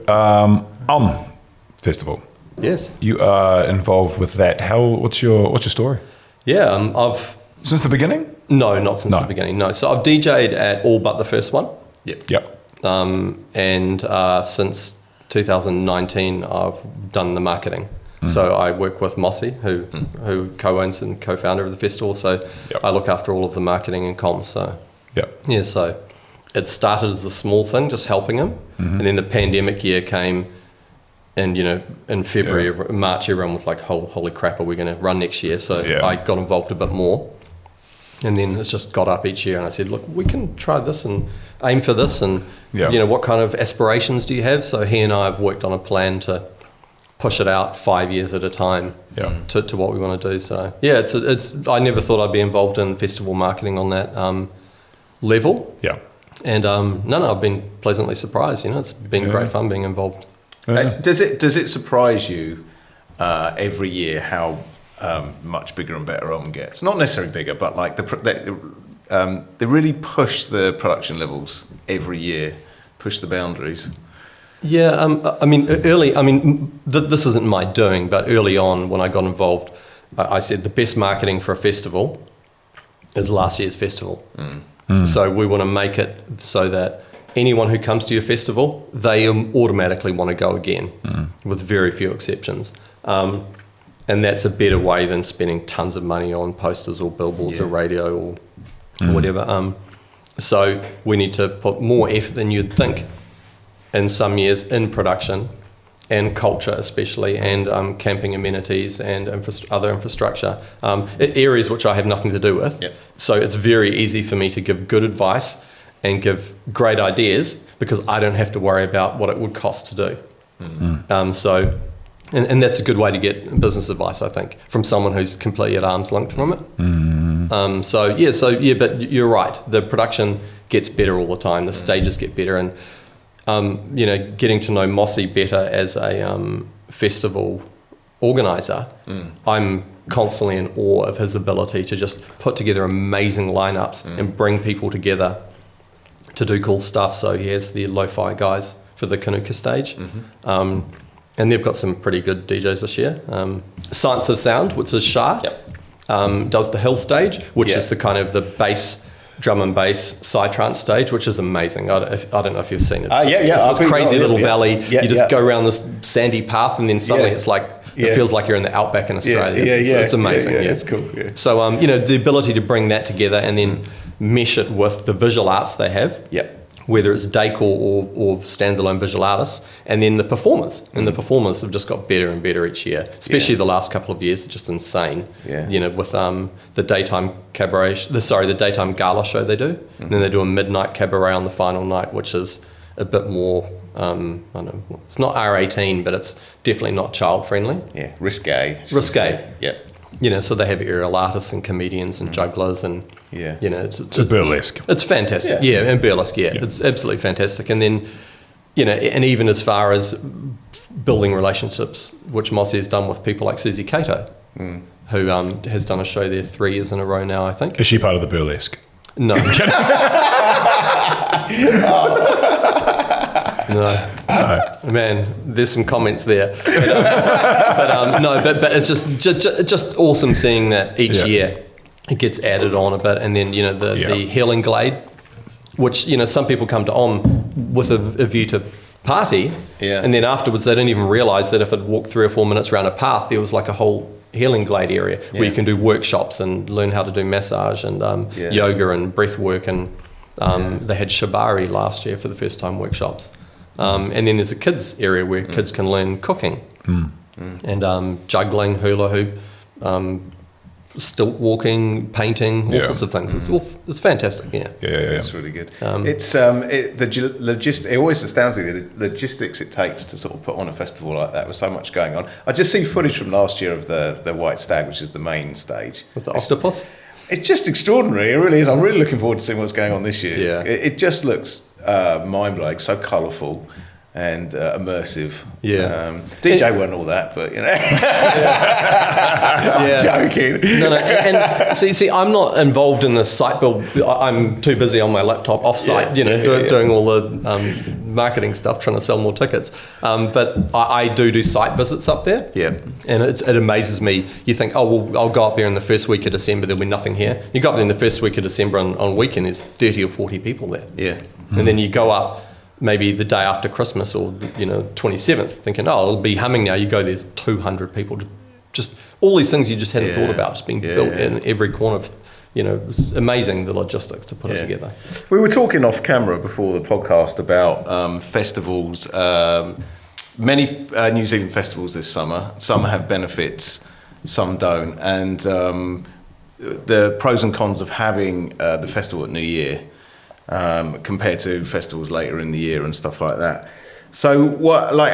festival. Yes. You are involved with that. What's your story? I've since the beginning. No, not since the beginning. No, so I've DJ'd at all but the first one. And since 2019, I've done the marketing. So I work with Mossy, who co-owns and co-founder of the festival. So I look after all of the marketing and comms. So so it started as a small thing, just helping him, and then the pandemic year came. And, you know, in February, March, everyone was like, holy crap, are we going to run next year? So I got involved a bit more. And then it's just got up each year. And I said, look, we can try this and aim for this. And, you know, what kind of aspirations do you have? So he and I have worked on a plan to push it out 5 years at a time to what we want to do. So, it's I never thought I'd be involved in festival marketing on that level. And, I've been pleasantly surprised. You know, it's been great fun being involved. Does it surprise you every year how much bigger and better Om gets. Not necessarily bigger, but like they really push the production levels every year, push the boundaries. Yeah, this isn't my doing, but early on when I got involved, I said the best marketing for a festival is last year's festival. So we want to make it so that anyone who comes to your festival, they automatically want to go again, with very few exceptions. And that's a better way than spending tons of money on posters or billboards or radio or whatever. So we need to put more effort than you'd think in some years in production and culture especially, and camping amenities and other infrastructure, areas which I have nothing to do with. Yep. So it's very easy for me to give good advice and give great ideas because I don't have to worry about what it would cost to do. And that's a good way to get business advice, I think, from someone who's completely at arm's length from it. But you're right. The production gets better all the time. The stages get better, and getting to know Mossy better as a festival organizer, I'm constantly in awe of his ability to just put together amazing lineups and bring people together to do cool stuff. So he has the lo-fi guys for the Kanuka stage. And they've got some pretty good DJs this year. Science of Sound, which is Shah, does the Hill stage, which is the kind of the bass, drum and bass psytrance stage, which is amazing. I don't know if you've seen it. It's this crazy little valley. You just go around this sandy path, and then suddenly it's like it feels like you're in the outback in Australia. It's amazing. It's cool. So the ability to bring that together and then mesh it with the visual arts they have. Whether it's decor or standalone visual artists, and then the performers. And the performers have just got better and better each year, especially the last couple of years. It's just insane. With the daytime cabaret, the daytime gala show they do, and then they do a midnight cabaret on the final night, which is a bit more, I don't know, it's not R18, but it's definitely not child friendly. Risque. So they have aerial artists and comedians and jugglers and it's burlesque. It's fantastic, and burlesque, it's absolutely fantastic. And then, and even as far as building relationships, which Mossy has done with people like Susie Cato, who has done a show there 3 years in a row now, I think. Is she part of the burlesque? No. No, man. There's some comments there, but it's just awesome seeing that each year it gets added on a bit, and then the healing glade, which some people come to with a view to party, and then afterwards they didn't even realise that if it walked 3 or 4 minutes around a path, there was like a whole healing glade area where you can do workshops and learn how to do massage and yoga and breath work, and they had shibari last year for the first time workshops. And then there's a kids area where kids can learn cooking and juggling, hula hoop, stilt walking, painting, all sorts of things. It's fantastic. It's really good. It always astounds me the logistics it takes to sort of put on a festival like that with so much going on. I just see footage from last year of the White Stag, which is the main stage with the octopus. It's just extraordinary. It really is. I'm really looking forward to seeing what's going on this year. It just looks mind-blowing, so colourful and immersive. DJ weren't all that, but I'm joking. No, and see, I'm not involved in the site build. I'm too busy on my laptop off-site, doing all the marketing stuff, trying to sell more tickets. But I do site visits up there. And it amazes me. You think, I'll go up there in the first week of December, there'll be nothing here. You go up there in the first week of December on weekend, there's 30 or 40 people there. And then you go up maybe the day after Christmas or 27th, thinking, it'll be humming now. You go, there's 200 people. Just all these things you just hadn't thought about, just being built in every corner of, it's amazing the logistics to put it together. We were talking off camera before the podcast about festivals. Many New Zealand festivals this summer. Some have benefits, some don't. And the pros and cons of having the festival at New Year compared to festivals later in the year and stuff like that. So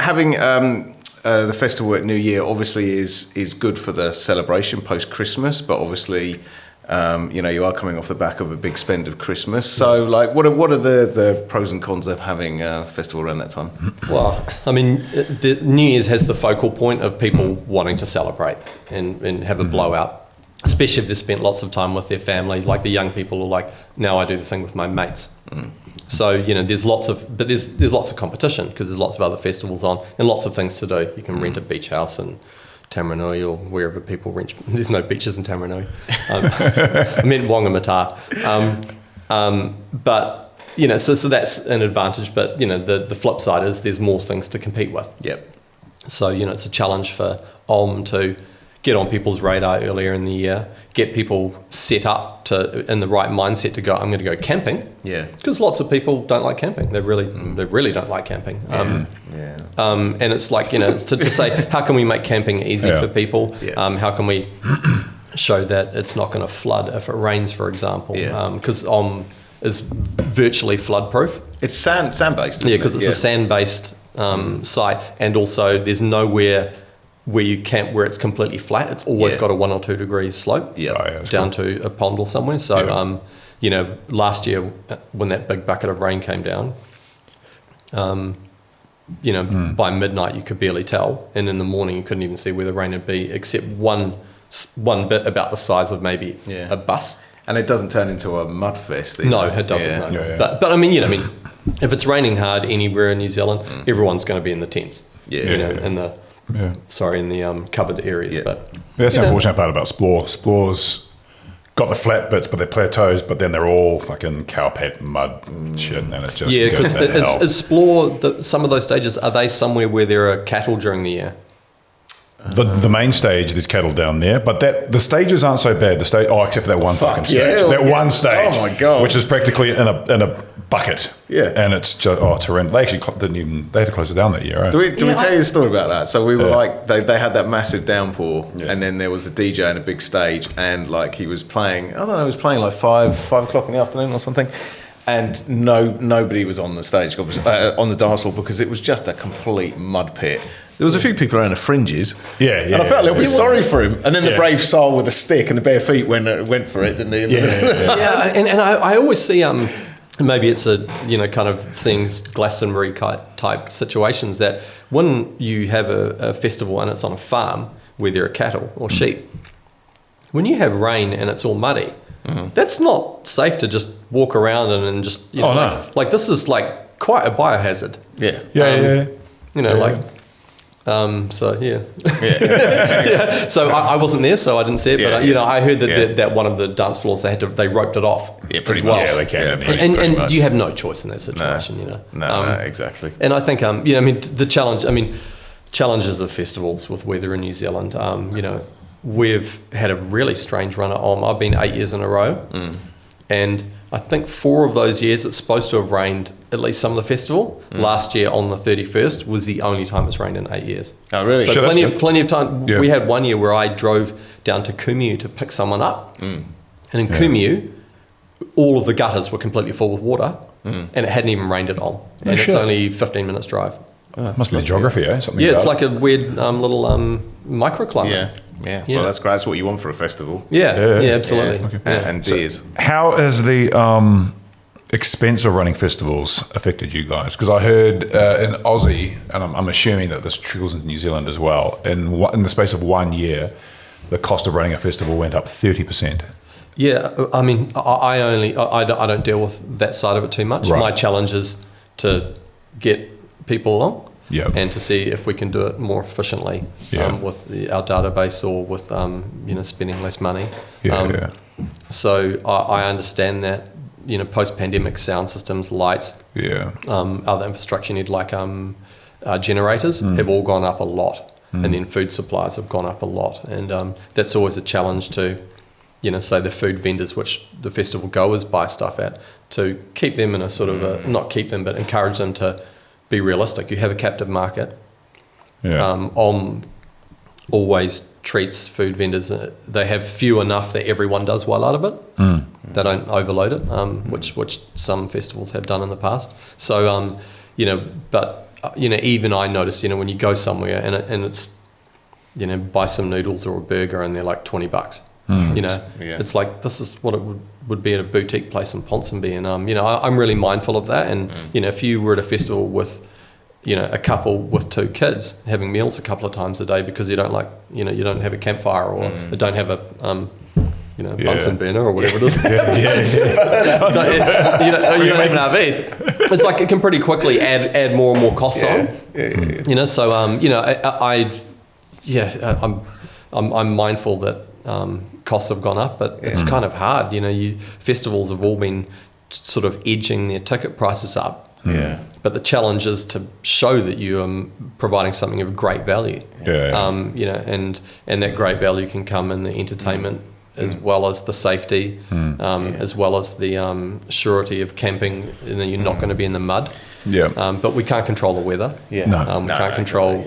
having the festival at New Year obviously is good for the celebration post-Christmas, but obviously You are coming off the back of a big spend of Christmas. So, like, what are the pros and cons of having a festival around that time? Well, I mean, the New Year's has the focal point of people wanting to celebrate and have a blowout, especially if they've spent lots of time with their family. Like the young people are like, now I do the thing with my mates. So, there's lots of competition because there's lots of other festivals on and lots of things to do. You can rent a beach house and Tamaranui or wherever people rent. There's no beaches in Tamaranui. I meant Whangamata. But, so that's an advantage. But, the flip side is there's more things to compete with. Yep. So, it's a challenge for Om to get on people's radar earlier in the year, get people set up in the right mindset to go, I'm going to go camping. Yeah. Because lots of people don't like camping. They really don't like camping. And it's like, to say, how can we make camping easy for people? Yeah. How can we show that it's not going to flood if it rains, for example? Because is virtually flood proof. It's sand-based, isn't it? Because it's a sand-based site, and also there's nowhere where you camp where it's completely flat. It's always got a 1 or 2 degrees slope down to a pond or somewhere. So, last year when that big bucket of rain came down, by midnight you could barely tell, and in the morning you couldn't even see where the rain would be, except one bit about the size of maybe a bus. And it doesesn't turn into a mud fest either. No, it doesn't. No. But I mean, if it's raining hard anywhere in New Zealand, everyone's going to be in the tents. In the covered areas. But that's the unfortunate part about Splore's got the flat bits, but they're plateaus, but then they're all fucking cowpat mud shit, and it's just because is Splore some of those stages, are they somewhere where there are cattle during the year? The main stage, there's cattle down there, but the stages aren't so bad. Except for that one fucking stage. One stage. Oh my God. Which is practically in a bucket. Yeah. And it's just, it's horrendous. They actually they had to close it down that year, right? Did we tell you the story about that? So we were they had that massive downpour, and then there was a DJ on a big stage, and like he was playing, I don't know, he was playing like 5 o'clock in the afternoon or something. And nobody was on the stage, on the dance floor, because it was just a complete mud pit. There was a few people around the fringes. And I felt a little bit sorry for him. And then the brave soul with a stick and the bare feet went for it, didn't he? And I always see, maybe it's a, kind of seeing Glastonbury type situations, that when you have a festival and it's on a farm where there are cattle or sheep, when you have rain and it's all muddy, that's not safe to just walk around and just, like this is like quite a biohazard. So I wasn't there, so I didn't see it. But I heard that one of the dance floors they roped it off. Yeah, pretty well. Yeah, they can. And you have no choice in that situation. No, exactly. And I think the challenge. Challenges of festivals with weather in New Zealand. We've had a really strange run at Om. I've been 8 years in a row, and I think 4 of those years it's supposed to have rained at least some of the festival. Last year on the 31st was the only time it's rained in 8 years. Oh, really? So plenty of time. Yeah. We had one year where I drove down to Kumeu to pick someone up, and in Kumeu, all of the gutters were completely full with water, and it hadn't even rained at all. And it's only 15 minutes drive. Must be the geography, something. It's like a weird little microclimate. Yeah. Well, that's great. That's what you want for a festival. Yeah, absolutely. Yeah. Okay. And beers. How has the expense of running festivals affected you guys? Because I heard in Aussie, and I'm assuming that this trickles into New Zealand as well, in the space of 1 year, the cost of running a festival went up 30%. Yeah, I mean, I don't deal with that side of it too much. Right. My challenge is to get people along. And to see if we can do it more efficiently with our database or with spending less money. So I understand that post-pandemic sound systems, lights, other infrastructure you need like generators have all gone up a lot, and then food supplies have gone up a lot, and that's always a challenge to say the food vendors which the festival goers buy stuff at, to keep them in a sort of not keep them but encourage them to be realistic. You have a captive market. Om always treats food vendors, they have few enough that everyone does well out of it. They don't overload it, which some festivals have done in the past. So, even I notice, when you go somewhere and it's, buy some noodles or a burger and they're like $20. You know, it's like this is what it would be at a boutique place in Ponsonby, and you know, I'm really mindful of that. And you know, if you were at a festival with, you know, a couple with 2 kids having meals a couple of times a day because you don't like, you know, you don't have a campfire or don't have a you know, Bunsen burner or whatever it is. You don't have an RV. It's like it can pretty quickly add more and more costs on. You know, so you know, I'm mindful that costs have gone up, but it's kind of hard. You know, festivals have all been sort of edging their ticket prices up. Yeah. But the challenge is to show that you are providing something of great value. You know, and that great value can come in the entertainment as well as the safety, as well as the surety of camping, and then you're not going to be in the mud. But we can't control the weather. We can't control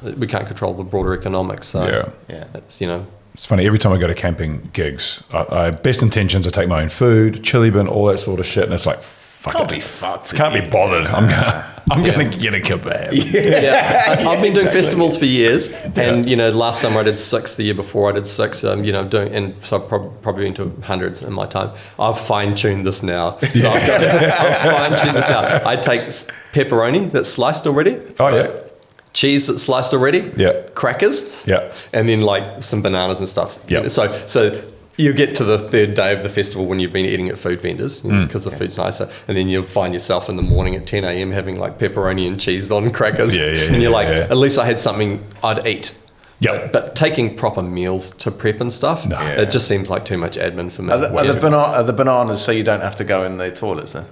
we can't control the broader economics. So it's, you know. It's funny, every time I go to camping gigs, I best intentions, I take my own food, chili bin, all that sort of shit, and it's like, Can't be fucked. Can't be bothered. I'm gonna get a kebab. I've been doing festivals for years, and you know, last summer I did 6. The year before I did 6. You know, and so I've probably been to hundreds in my time. I've fine-tuned this now. So I've fine-tuned this now. I take pepperoni that's sliced already. Oh yeah. Cheese that's sliced already. Yeah. Crackers. Yeah. And then like some bananas and stuff. Yeah. So you get to the 3rd day of the festival when you've been eating at food vendors because the food's nicer, and then you'll find yourself in the morning at 10 a.m. having like pepperoni and cheese on crackers, and you're like, at least I had something I'd eat. But taking proper meals to prep and stuff, it just seems like too much admin for me. Are the bananas so you don't have to go in the toilets then?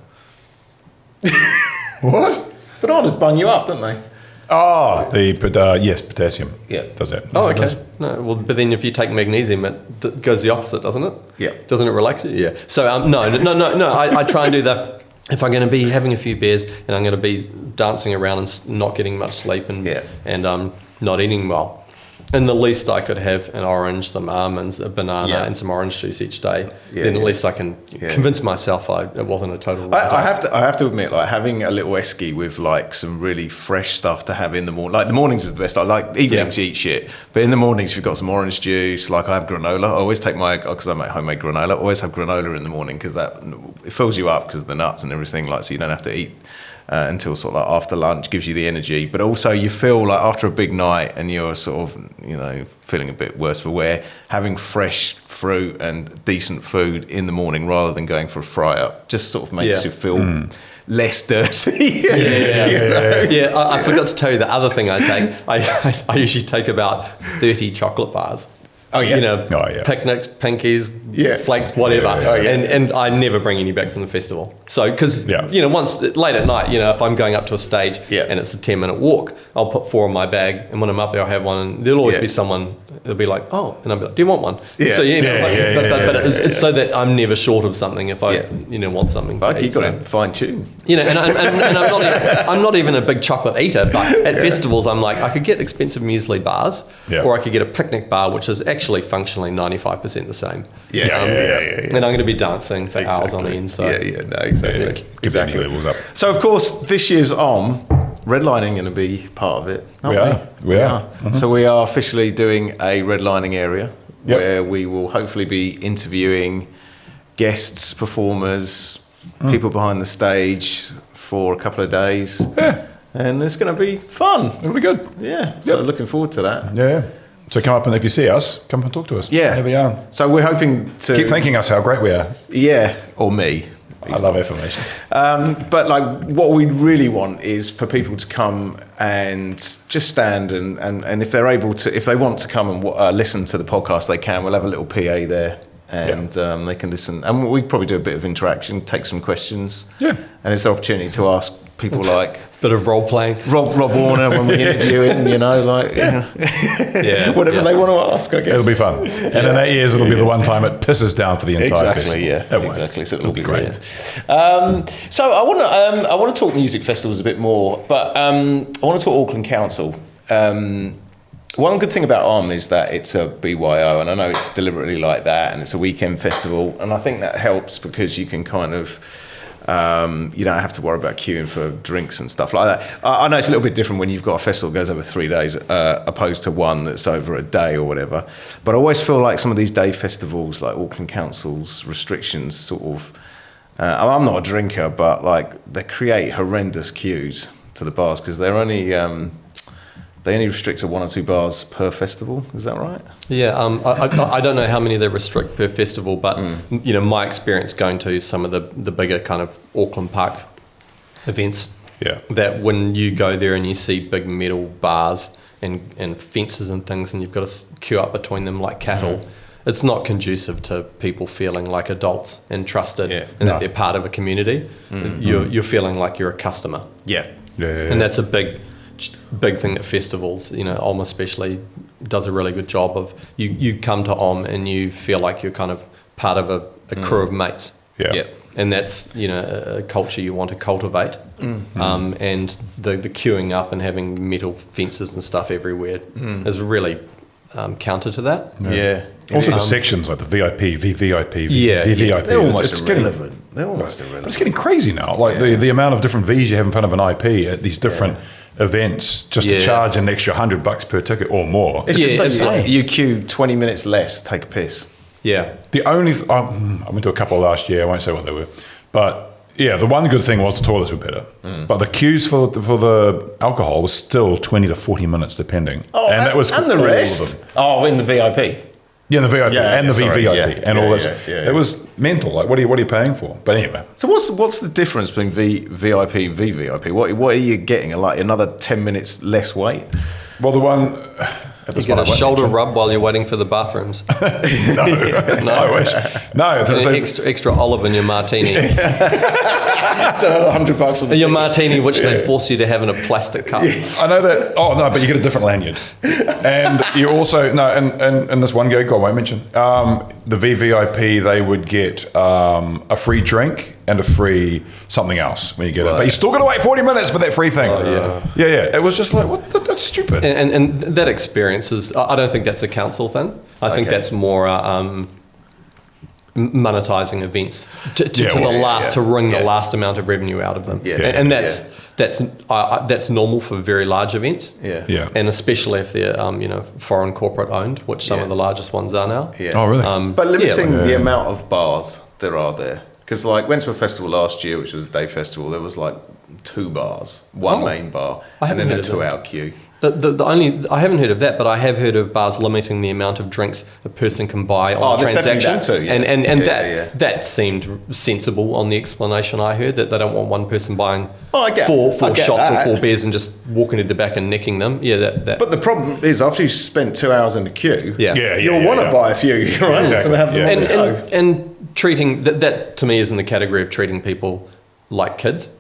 What? Bananas bung you up, don't they? Oh, yes, potassium. Yeah. Does that? Oh, okay. No, well, but then if you take magnesium, it goes the opposite, doesn't it? Yeah. Doesn't it relax you? Yeah. So no. I try and do that. If I'm going to be having a few beers and I'm going to be dancing around and not getting much sleep and not eating well, and the least I could have an orange, some almonds, a banana, and some orange juice each day. Then at least I can convince myself it wasn't a total. I have to admit, like having a little esky with like some really fresh stuff to have in the morning. Like the mornings is the best. I like evenings you eat shit, but in the mornings if you've got some orange juice, like I have granola. I always take because I make homemade granola. I always have granola in the morning because it fills you up because of the nuts and everything. Like so you don't have to eat. Until sort of like after lunch, gives you the energy, but also you feel like after a big night and you're sort of, you know, feeling a bit worse for wear, having fresh fruit and decent food in the morning rather than going for a fry up just sort of makes you feel less dirty. I forgot to tell you the other thing I take. I usually take about 30 chocolate bars. Oh yeah. You know, picnics, pinkies, flakes, whatever. And I never bring any back from the festival. So, because, you know, once late at night, you know, if I'm going up to a stage and it's a 10-minute walk, I'll put 4 in my bag. And when I'm up there, I'll have one. And there'll always be someone, they'll be like, oh, and I'll be like, do you want one? So, you know, but it's so that I'm never short of something if I, you know, want something. Like you've got to fine tune. You know, and I'm not even a big chocolate eater, but at festivals, I'm like, I could get expensive muesli bars or I could get a picnic bar, which is actually functionally 95% the same. And I'm going to be dancing for hours on end. So. Exactly. Levels up. So of course this year's redlining going to be part of it. We are. Mm-hmm. So we are officially doing a redlining area where we will hopefully be interviewing guests, performers, people behind the stage for a couple of days. And it's going to be fun. It'll be good. So looking forward to that. So come up and if you see us, come and talk to us. There we are. So we're hoping to keep thanking us how great we are. Or me. I love affirmation. But like what we really want is for people to come and just stand and if they're able to, if they want to come and listen to the podcast, they can. We'll have a little PA there and they can listen. And we probably do a bit of interaction, take some questions. And it's an opportunity to ask people like... Bit of role playing. Rob Warner when we interview him, you know, like whatever they want to ask, I guess. It'll be fun. And in 8 years, it'll be the one time it pisses down for the entire festival. Exactly. So it'll be great. So I want to talk music festivals a bit more, but I want to talk Auckland Council. One good thing about ARM is that it's a BYO, and I know it's deliberately like that, and it's a weekend festival, and I think that helps because you can kind of You don't have to worry about queuing for drinks and stuff like that. I know it's a little bit different when you've got a festival that goes over 3 days opposed to one that's over a day or whatever. But I always feel like some of these day festivals, like Auckland Council's restrictions sort of... I'm not a drinker, but like they create horrendous queues to the bars because they're only... they only restrict to 1 or 2 bars per festival. Is that right? Yeah, I don't know how many they restrict per festival, but you know, my experience going to some of the bigger kind of Auckland Park events, that when you go there and you see big metal bars and fences and things, and you've got to queue up between them like cattle, it's not conducive to people feeling like adults and trusted and that they're part of a community. You're feeling like you're a customer. And that's a big thing that festivals, you know, Om especially does a really good job of. You come to Om and you feel like you're kind of part of a crew of mates. And that's, you know, a culture you want to cultivate. And the queuing up and having metal fences and stuff everywhere is really counter to that. Also the sections like the VIP, VVIP, VVIP. They're almost irrelevant. But it's getting crazy now. Like the amount of different Vs you have in front of an IP at these different events just to charge an extra $100 per ticket or more. It's just like you queue 20 minutes less, take a piss. The only... I went to a couple last year. I won't say what they were. But the one good thing was the toilets were better. But the queues for the alcohol was still 20 to 40 minutes depending. And that was for the rest? In the VIP. Yeah, the VIP and the VVIP and all this. It was mental. Like, what are you paying for? But anyway. So what's the difference between VIP and VVIP? What are you getting? Like another 10 minutes less wait? Well, the one... You get a shoulder rub while you're waiting for the bathrooms. No, I wish. No, there's extra olive in your martini. So $100 on the your martini, which they force you to have in a plastic cup. I know that. Oh no, but you get a different lanyard, and you also and this one gig I won't mention. The VVIP, they would get a free drink and a free something else when you get it, but you still got to wait 40 minutes for that free thing. It was just like, what? That's stupid. And that experience is, I don't think that's a council thing. I think that's more monetizing events to wring the last amount of revenue out of them. And that's normal for very large events. And especially if they're foreign corporate owned, which some of the largest ones are now. Oh really? But limiting the amount of bars there are there. Because like went to a festival last year, which was a day festival. There was like 2 bars, one main bar, and then a 2-hour queue. I haven't heard of that, but I have heard of bars limiting the amount of drinks a person can buy on a transaction. That too, that seemed sensible on the explanation I heard, that they don't want one person buying four shots or 4 beers and just walking to the back and nicking them. But the problem is after you spent 2 hours in the queue, you'll want to buy a few, right? Exactly. So have them and treating that to me is in the category of treating people like kids.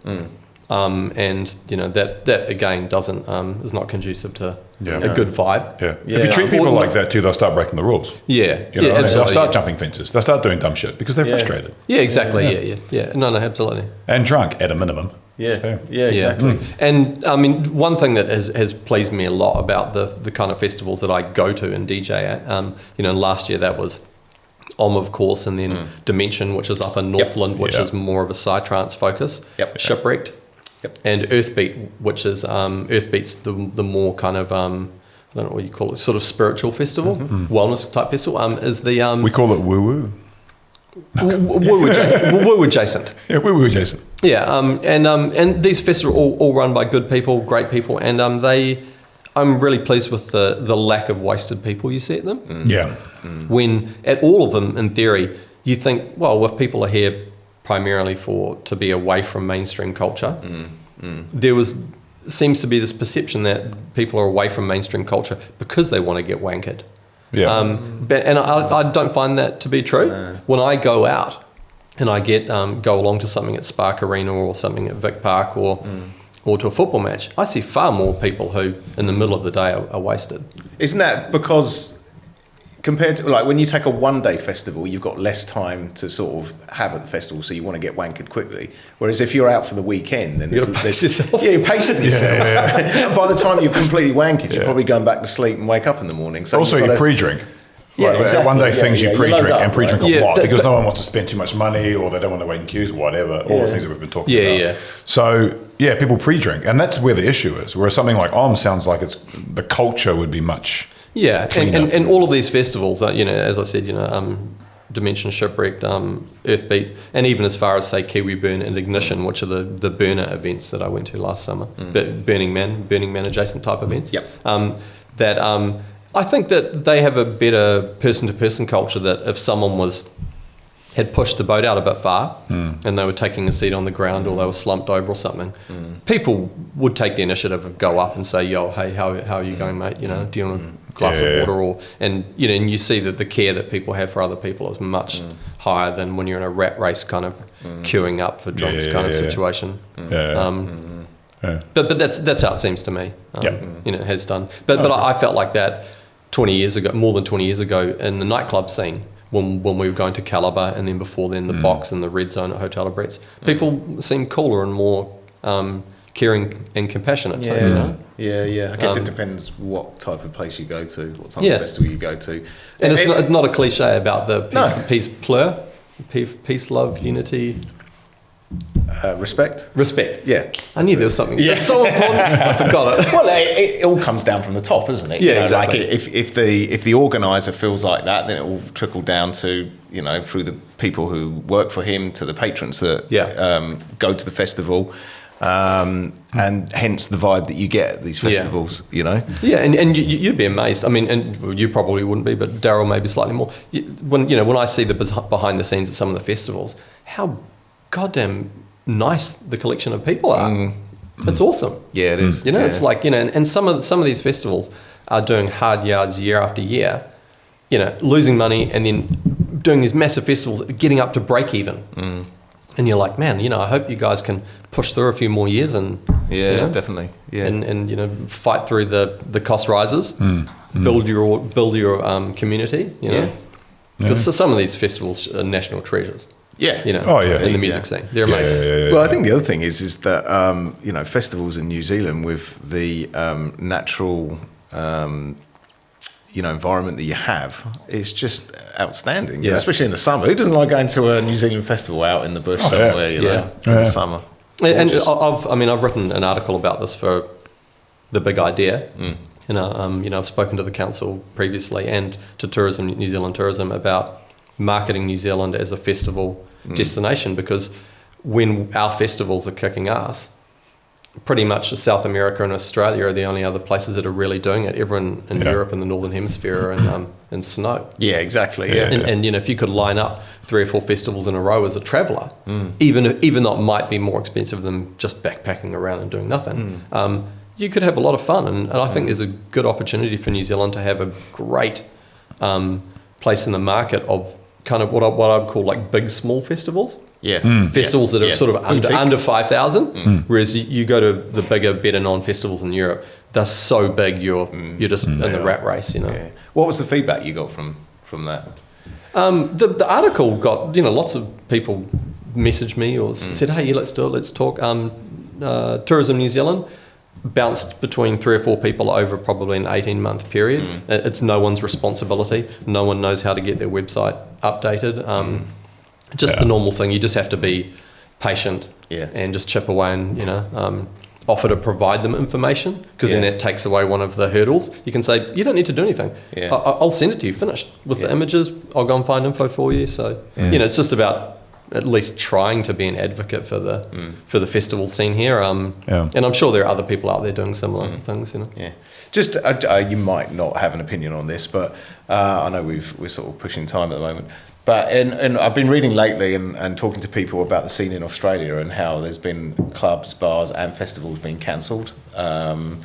And that again doesn't is not conducive to a good vibe. If you treat people like that too, they'll start breaking the rules. Absolutely. They'll start jumping fences. They'll start doing dumb shit because they're frustrated. Exactly. No, absolutely. And drunk at a minimum. Exactly. And I mean, one thing that has pleased me a lot about the kind of festivals that I go to and DJ at, last year that was Om, of course, and then Dimension, which is up in Northland, which is more of a psytrance focus. Shipwrecked. And Earthbeat, which is Earthbeat's the more kind of I don't know what you call it, sort of spiritual festival, wellness type festival. Is the we call it woo woo. Woo adjacent. Woo adjacent. And these festivals are all run by good people, great people, and I'm really pleased with the lack of wasted people you see at them. When at all of them, in theory, you think, well, if people are here primarily to be away from mainstream culture, there seems to be this perception that people are away from mainstream culture because they want to get wankered. And I don't find that to be true. When I go out and I go along to something at Spark Arena or something at Vic Park or to a football match, I see far more people who in the middle of the day are wasted. Isn't that because compared to like when you take a one-day festival, you've got less time to sort of have at the festival, so you want to get wankered quickly. Whereas if you're out for the weekend, then you're pacing yourself. You're pacing yourself. And by the time you're completely wankered, you're probably going back to sleep and wake up in the morning. So also, you pre-drink. Yeah, like, exactly. One day things you pre-drink up, and pre-drink right? a lot because no one wants to spend too much money or they don't want to wait in queues, whatever. All the things that we've been talking about. Yeah. So people pre-drink, and that's where the issue is. Whereas something like sounds like it's the culture would be much. Yeah, and all of these festivals, as I said, Dimension Shipwrecked, Earthbeat, and even as far as, say, Kiwi Burn and Ignition, which are the burner events that I went to last summer, Burning Man adjacent type events. Yep. I think that they have a better person-to-person culture, that if someone had pushed the boat out a bit far and they were taking a seat on the ground or they were slumped over or something, people would take the initiative of go up and say, yo, hey, how are you going, mate? Do you want a glass of water? And you see that the care that people have for other people is much higher than when you're in a rat race kind of queuing up for drinks kind of situation. But that's how it seems to me. It has done. But I felt like that 20 years ago, more than 20 years ago, in the nightclub scene, when we were going to Calibre, and then before then the Box and the Red Zone at Aotearoa. People seem cooler and more caring and compassionate too. Yeah. I guess it depends what type of place you go to, what type of festival you go to. And it's not a cliche about the peace, love, unity. Respect. Yeah. I knew there was something. Yeah. So important. I forgot it. Well, it all comes down from the top, isn't it? Yeah, exactly. Like if the organizer feels like that, then it will trickle down to, through the people who work for him, to the patrons that go to the festival. And hence the vibe that you get at these festivals, Yeah, and you'd be amazed. I mean, and you probably wouldn't be, but Daryl maybe slightly more. When I see the behind the scenes at some of the festivals, how goddamn nice the collection of people are. It's awesome. Yeah, it is. It's like, and some of these festivals are doing hard yards year after year, losing money and then doing these massive festivals, getting up to break even. And you're like, man, I hope you guys can push through a few more years and definitely, and fight through the cost rises, build your community, because some of these festivals are national treasures. Yeah, in the music scene, they're amazing. Well, I think the other thing is that festivals in New Zealand with the natural environment that you have is just outstanding. Especially in the summer. Who doesn't like going to a New Zealand festival out in the bush somewhere? In the summer. Gorgeous. And I've written an article about this for The Big Idea. I've spoken to the council previously and to New Zealand Tourism about marketing New Zealand as a festival destination, because when our festivals are kicking ass, pretty much South America and Australia are the only other places that are really doing it. Everyone in Europe and the Northern Hemisphere are in snow. Yeah, exactly. Yeah. And if you could line up 3 or 4 festivals in a row as a traveller, even though it might be more expensive than just backpacking around and doing nothing, you could have a lot of fun. And I think there's a good opportunity for New Zealand to have a great place in the market of kind of what I would call like big, small festivals. Festivals that are sort of under 5,000, whereas you go to the bigger, better known festivals in Europe, they're so big you're just in the rat race, What was the feedback you got from that? The article got, lots of people messaged me or said, hey, let's do it, let's talk. Tourism New Zealand bounced between 3 or 4 people over probably an 18-month period. It's no one's responsibility. No one knows how to get their website updated. Just the normal thing. You just have to be patient and just chip away and, offer to provide them information, because then that takes away one of the hurdles. You can say, you don't need to do anything. I'll send it to you finished with the images. I'll go and find info for you. So, it's just about at least trying to be an advocate for the festival scene here. And I'm sure there are other people out there doing similar things, Just, you might not have an opinion on this, but I know we're sort of pushing time at the moment. But and I've been reading lately and talking to people about the scene in Australia and how there's been clubs, bars and festivals being cancelled. Why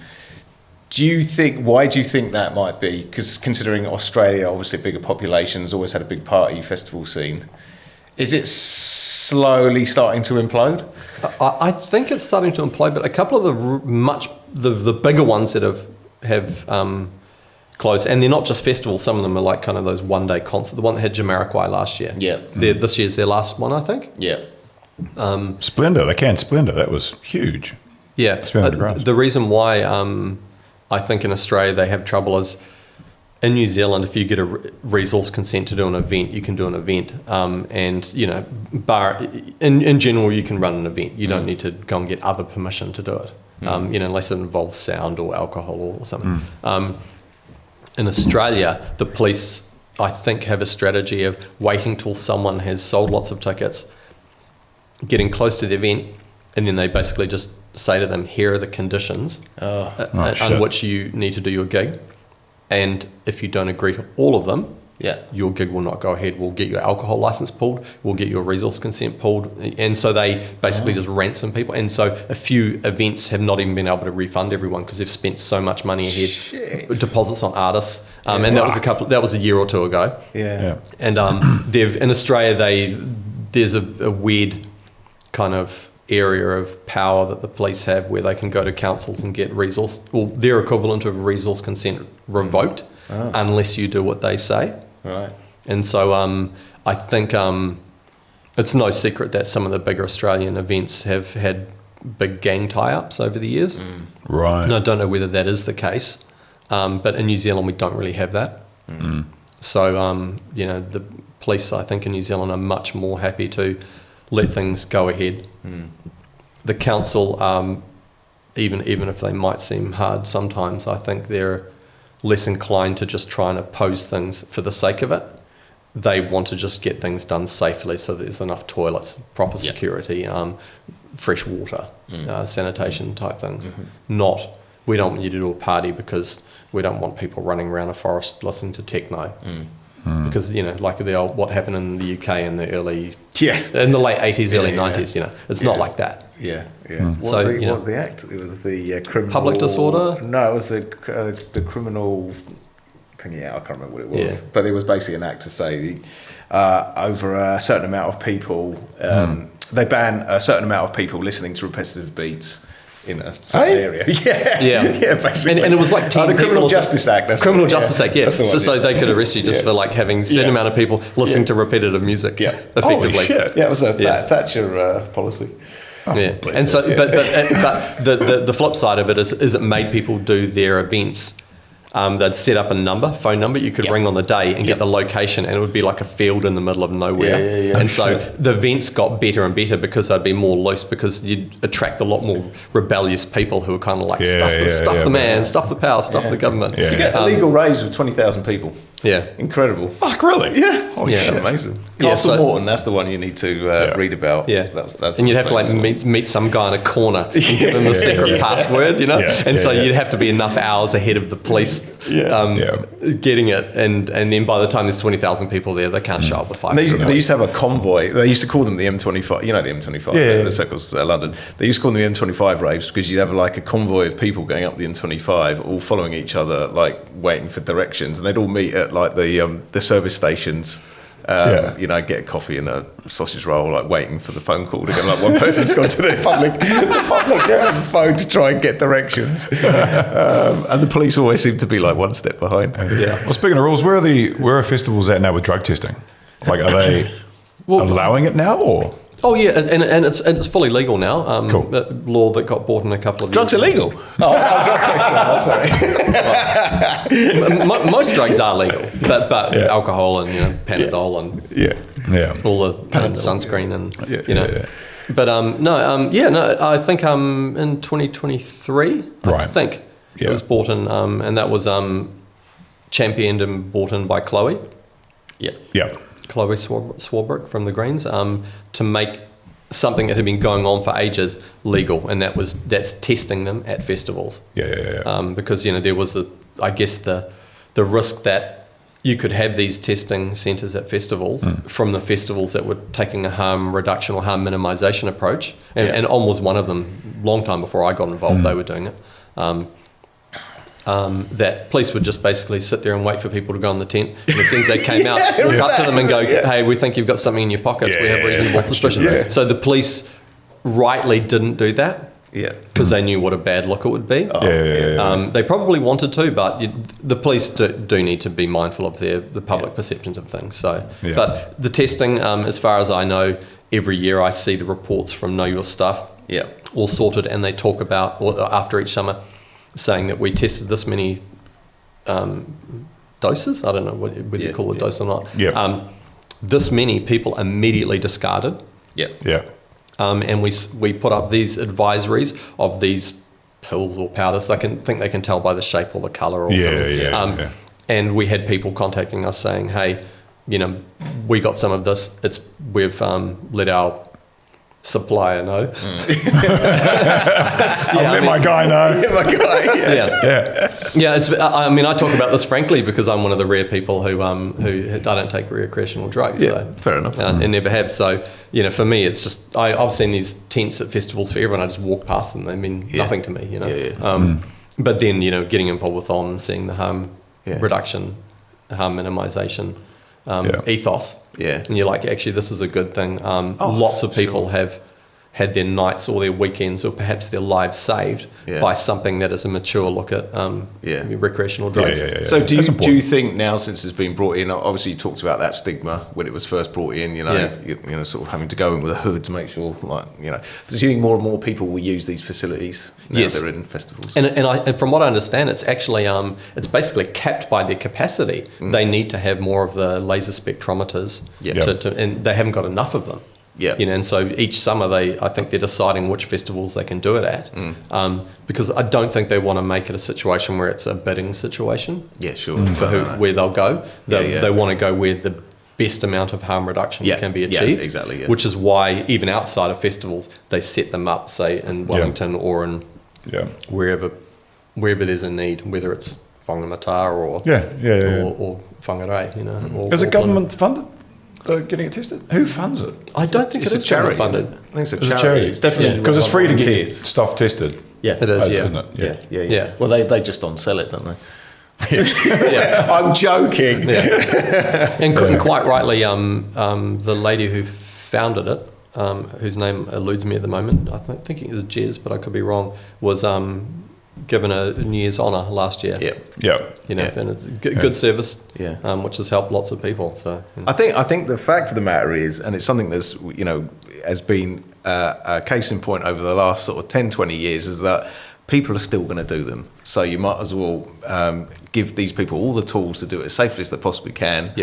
do you think that might be? Because considering Australia, obviously a bigger population, has always had a big party festival scene. Is it slowly starting to implode? I think it's starting to implode, but a couple of the bigger ones that have closed, and they're not just festivals. Some of them are like kind of those one-day concerts. The one that had Jamiroquai last year. This year's their last one, I think. Splendor, Splendor. That was huge. The reason why I think in Australia they have trouble is in New Zealand, if you get a resource consent to do an event, you can do an event. And, you know, in general, you can run an event. You don't need to go and get other permission to do it, you know, unless it involves sound or alcohol or something. In Australia, the police, I think, have a strategy of waiting till someone has sold lots of tickets, getting close to the event, and then they basically just say to them, here are the conditions on which you need to do your gig. And if you don't agree to all of them, your gig will not go ahead. We'll get your alcohol license pulled. We'll get your resource consent pulled. And so they basically just ransom people. And so a few events have not even been able to refund everyone because they've spent so much money ahead, deposits on artists. And that was a year or two ago. And in Australia, there's a weird kind of area of power that the police have where they can go to councils and get their equivalent of resource consent revoked unless you do what they say. Right. And so I think it's no secret that some of the bigger Australian events have had big gang tie-ups over the years. Right. And I don't know whether that is the case, but in New Zealand we don't really have that. So, you know, the police, I think, in New Zealand are much more happy to let things go ahead. The council, even if they might seem hard sometimes, I think they're less inclined to just try and oppose things for the sake of it. They want to just get things done safely so there's enough toilets, proper security, fresh water, sanitation type things. Not, we don't want you to do a party because we don't want people running around a forest listening to techno. Because, you know, like what happened in the UK in the in the late 80s, early 90s, you know, it's not like that. What was the act? It was the criminal... Public disorder? No, it was the criminal thing, I can't remember what it was. But it was basically an act to say over a certain amount of people, they ban a certain amount of people listening to repetitive beats in a certain area. Basically. And it was like 10 the Criminal Justice Act. Criminal Justice Act, So they could arrest you just for like having a certain amount of people listening to repetitive music effectively. Holy shit. Yeah, it was a Thatcher policy. And so, but the flip side of it is it made people do their events. They'd set up a phone number you could ring on the day and get the location, and it would be like a field in the middle of nowhere. And so the events got better and better because they'd be more loose, because you'd attract a lot more rebellious people who were kind of like stuff the man, stuff the power, stuff the government. You get illegal raves of 20,000 people. Incredible. Fuck, really? Oh, shit, amazing. Castle Morton, that's the one you need to read about. That's and you'd have to like meet some guy in a corner and give him the secret password, you know? And so you'd have to be enough hours ahead of the police getting it, and then by the time there's 20,000 people there, they can't show up with 5 people. They used to have a convoy. They used to call them the M25. You know the M25, the circles London. They used to call them the M25 raves because you'd have like a convoy of people going up the M25, all following each other, like waiting for directions, and they'd all meet at like the service stations. You know, get a coffee and a sausage roll, like waiting for the phone call to go. Like one person's gone to the public phone to try and get directions, and the police always seem to be like one step behind. Well, speaking of rules, where are festivals at now with drug testing? Like, are they allowing it now, or? Oh yeah, and it's fully legal now. Cool. Law that got bought in a couple of drugs years. Drugs illegal? Drug testing. Sorry. Most drugs are legal, but alcohol and Panadol and all the sunscreen and you know. But I think in 2023, I think it was bought in, and that was championed and bought in by Chloe. Chloe Swarbrick from the Greens, to make something that had been going on for ages legal, and that's testing them at festivals. Because there was the risk that you could have these testing centres at festivals from the festivals that were taking a harm reduction or harm minimisation approach, and Om was one of them. Long time before I got involved, they were doing it. That police would just basically sit there and wait for people to go in the tent. And as soon as they came out, walk up to them and go, hey, we think you've got something in your pockets. We have reasonable suspicion. So the police rightly didn't do that because they knew what a bad look it would be. They probably wanted to, but the police do need to be mindful of the public perceptions of things. So, but the testing, as far as I know, every year I see the reports from Know Your Stuff all sorted, and they talk about, or after each summer, saying that we tested this many doses. I don't know whether you call it dose or not. Yeah. This many people immediately discarded. Yeah. And we put up these advisories of these pills or powders. They can tell by the shape or the colour or something. And we had people contacting us saying, hey, we got some of this. We've let our supplier know. I'll let my guy know. Yeah. It's. I talk about this frankly because I'm one of the rare people who I don't take recreational drugs. Yeah, so, fair enough. And never have. So for me, it's just I've seen these tents at festivals for everyone. I just walk past them. They mean nothing to me. But then getting involved with on and seeing the harm reduction, harm minimisation ethos. Yeah. And you're like, actually, this is a good thing. Lots of people have had their nights or their weekends or perhaps their lives saved by something that is a mature look at recreational drugs. So do you think now, since it's been brought in, obviously you talked about that stigma when it was first brought in, sort of having to go in with a hood to make sure, do you think more and more people will use these facilities now they're in festivals? And from what I understand, it's actually it's basically capped by their capacity. They need to have more of the laser spectrometers, and they haven't got enough of them. Yeah, and so each summer I think they're deciding which festivals they can do it at, because I don't think they want to make it a situation where it's a bidding situation. Yeah, sure. For where they'll go, they want to go where the best amount of harm reduction can be achieved. Yeah, exactly. Yeah. Which is why even outside of festivals, they set them up, say in Wellington or in wherever there's a need, whether it's Whangamata or Whangarei. Is it government funded? Getting it tested? Who funds it? I don't think it's charity funded. I think it's a charity. It's definitely because it's free to get stuff tested. Yeah, it is. Isn't it? Yeah. Well, they just on sell it, don't they? I'm joking. And quite rightly, the lady who founded it, whose name eludes me at the moment, I think it was Jez, but I could be wrong, was given a New Year's honour last year. And it's good service, which has helped lots of people. So I think the fact of the matter is, and it's something that's has been a case in point over the last sort of 10-20 years, is that people are still going to do them. So you might as well give these people all the tools to do it as safely as they possibly can.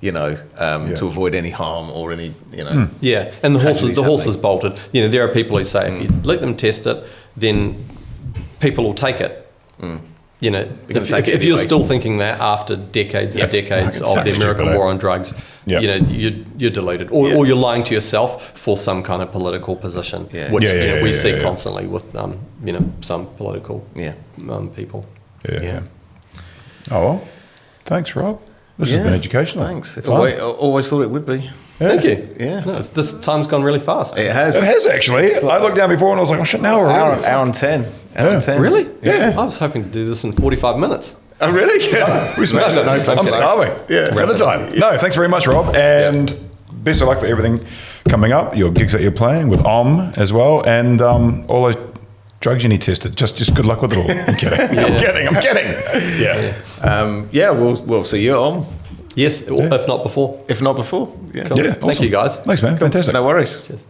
To avoid any harm or any and the horse is bolted. There are people who say if you let them test it, then people will take it. If you're still thinking that after decades and decades of the American war on drugs, you're deluded, or you're lying to yourself for some kind of political position, which we see constantly with some political people. Oh well, thanks, Rob. This has been educational. Thanks. Always thought it would be. Thank you. This time's gone really fast. It has. It has actually. I looked down before and I was like, oh shit, now we're hour and 10. Hour and 10. Really? Yeah. I was hoping to do this in 45 minutes. Oh, really? Yeah. We smashed it. I'm starving. Dinner time. No, thanks very much, Rob. And best of luck for everything coming up. Your gigs that you're playing with as well. And all those drugs you need tested. Just good luck with it all. I'm kidding. I'm kidding. Yeah. We'll see you at Yes, if not before. If not before. Cool. Thank you, guys. Thanks, man. Fantastic. No worries. Cheers.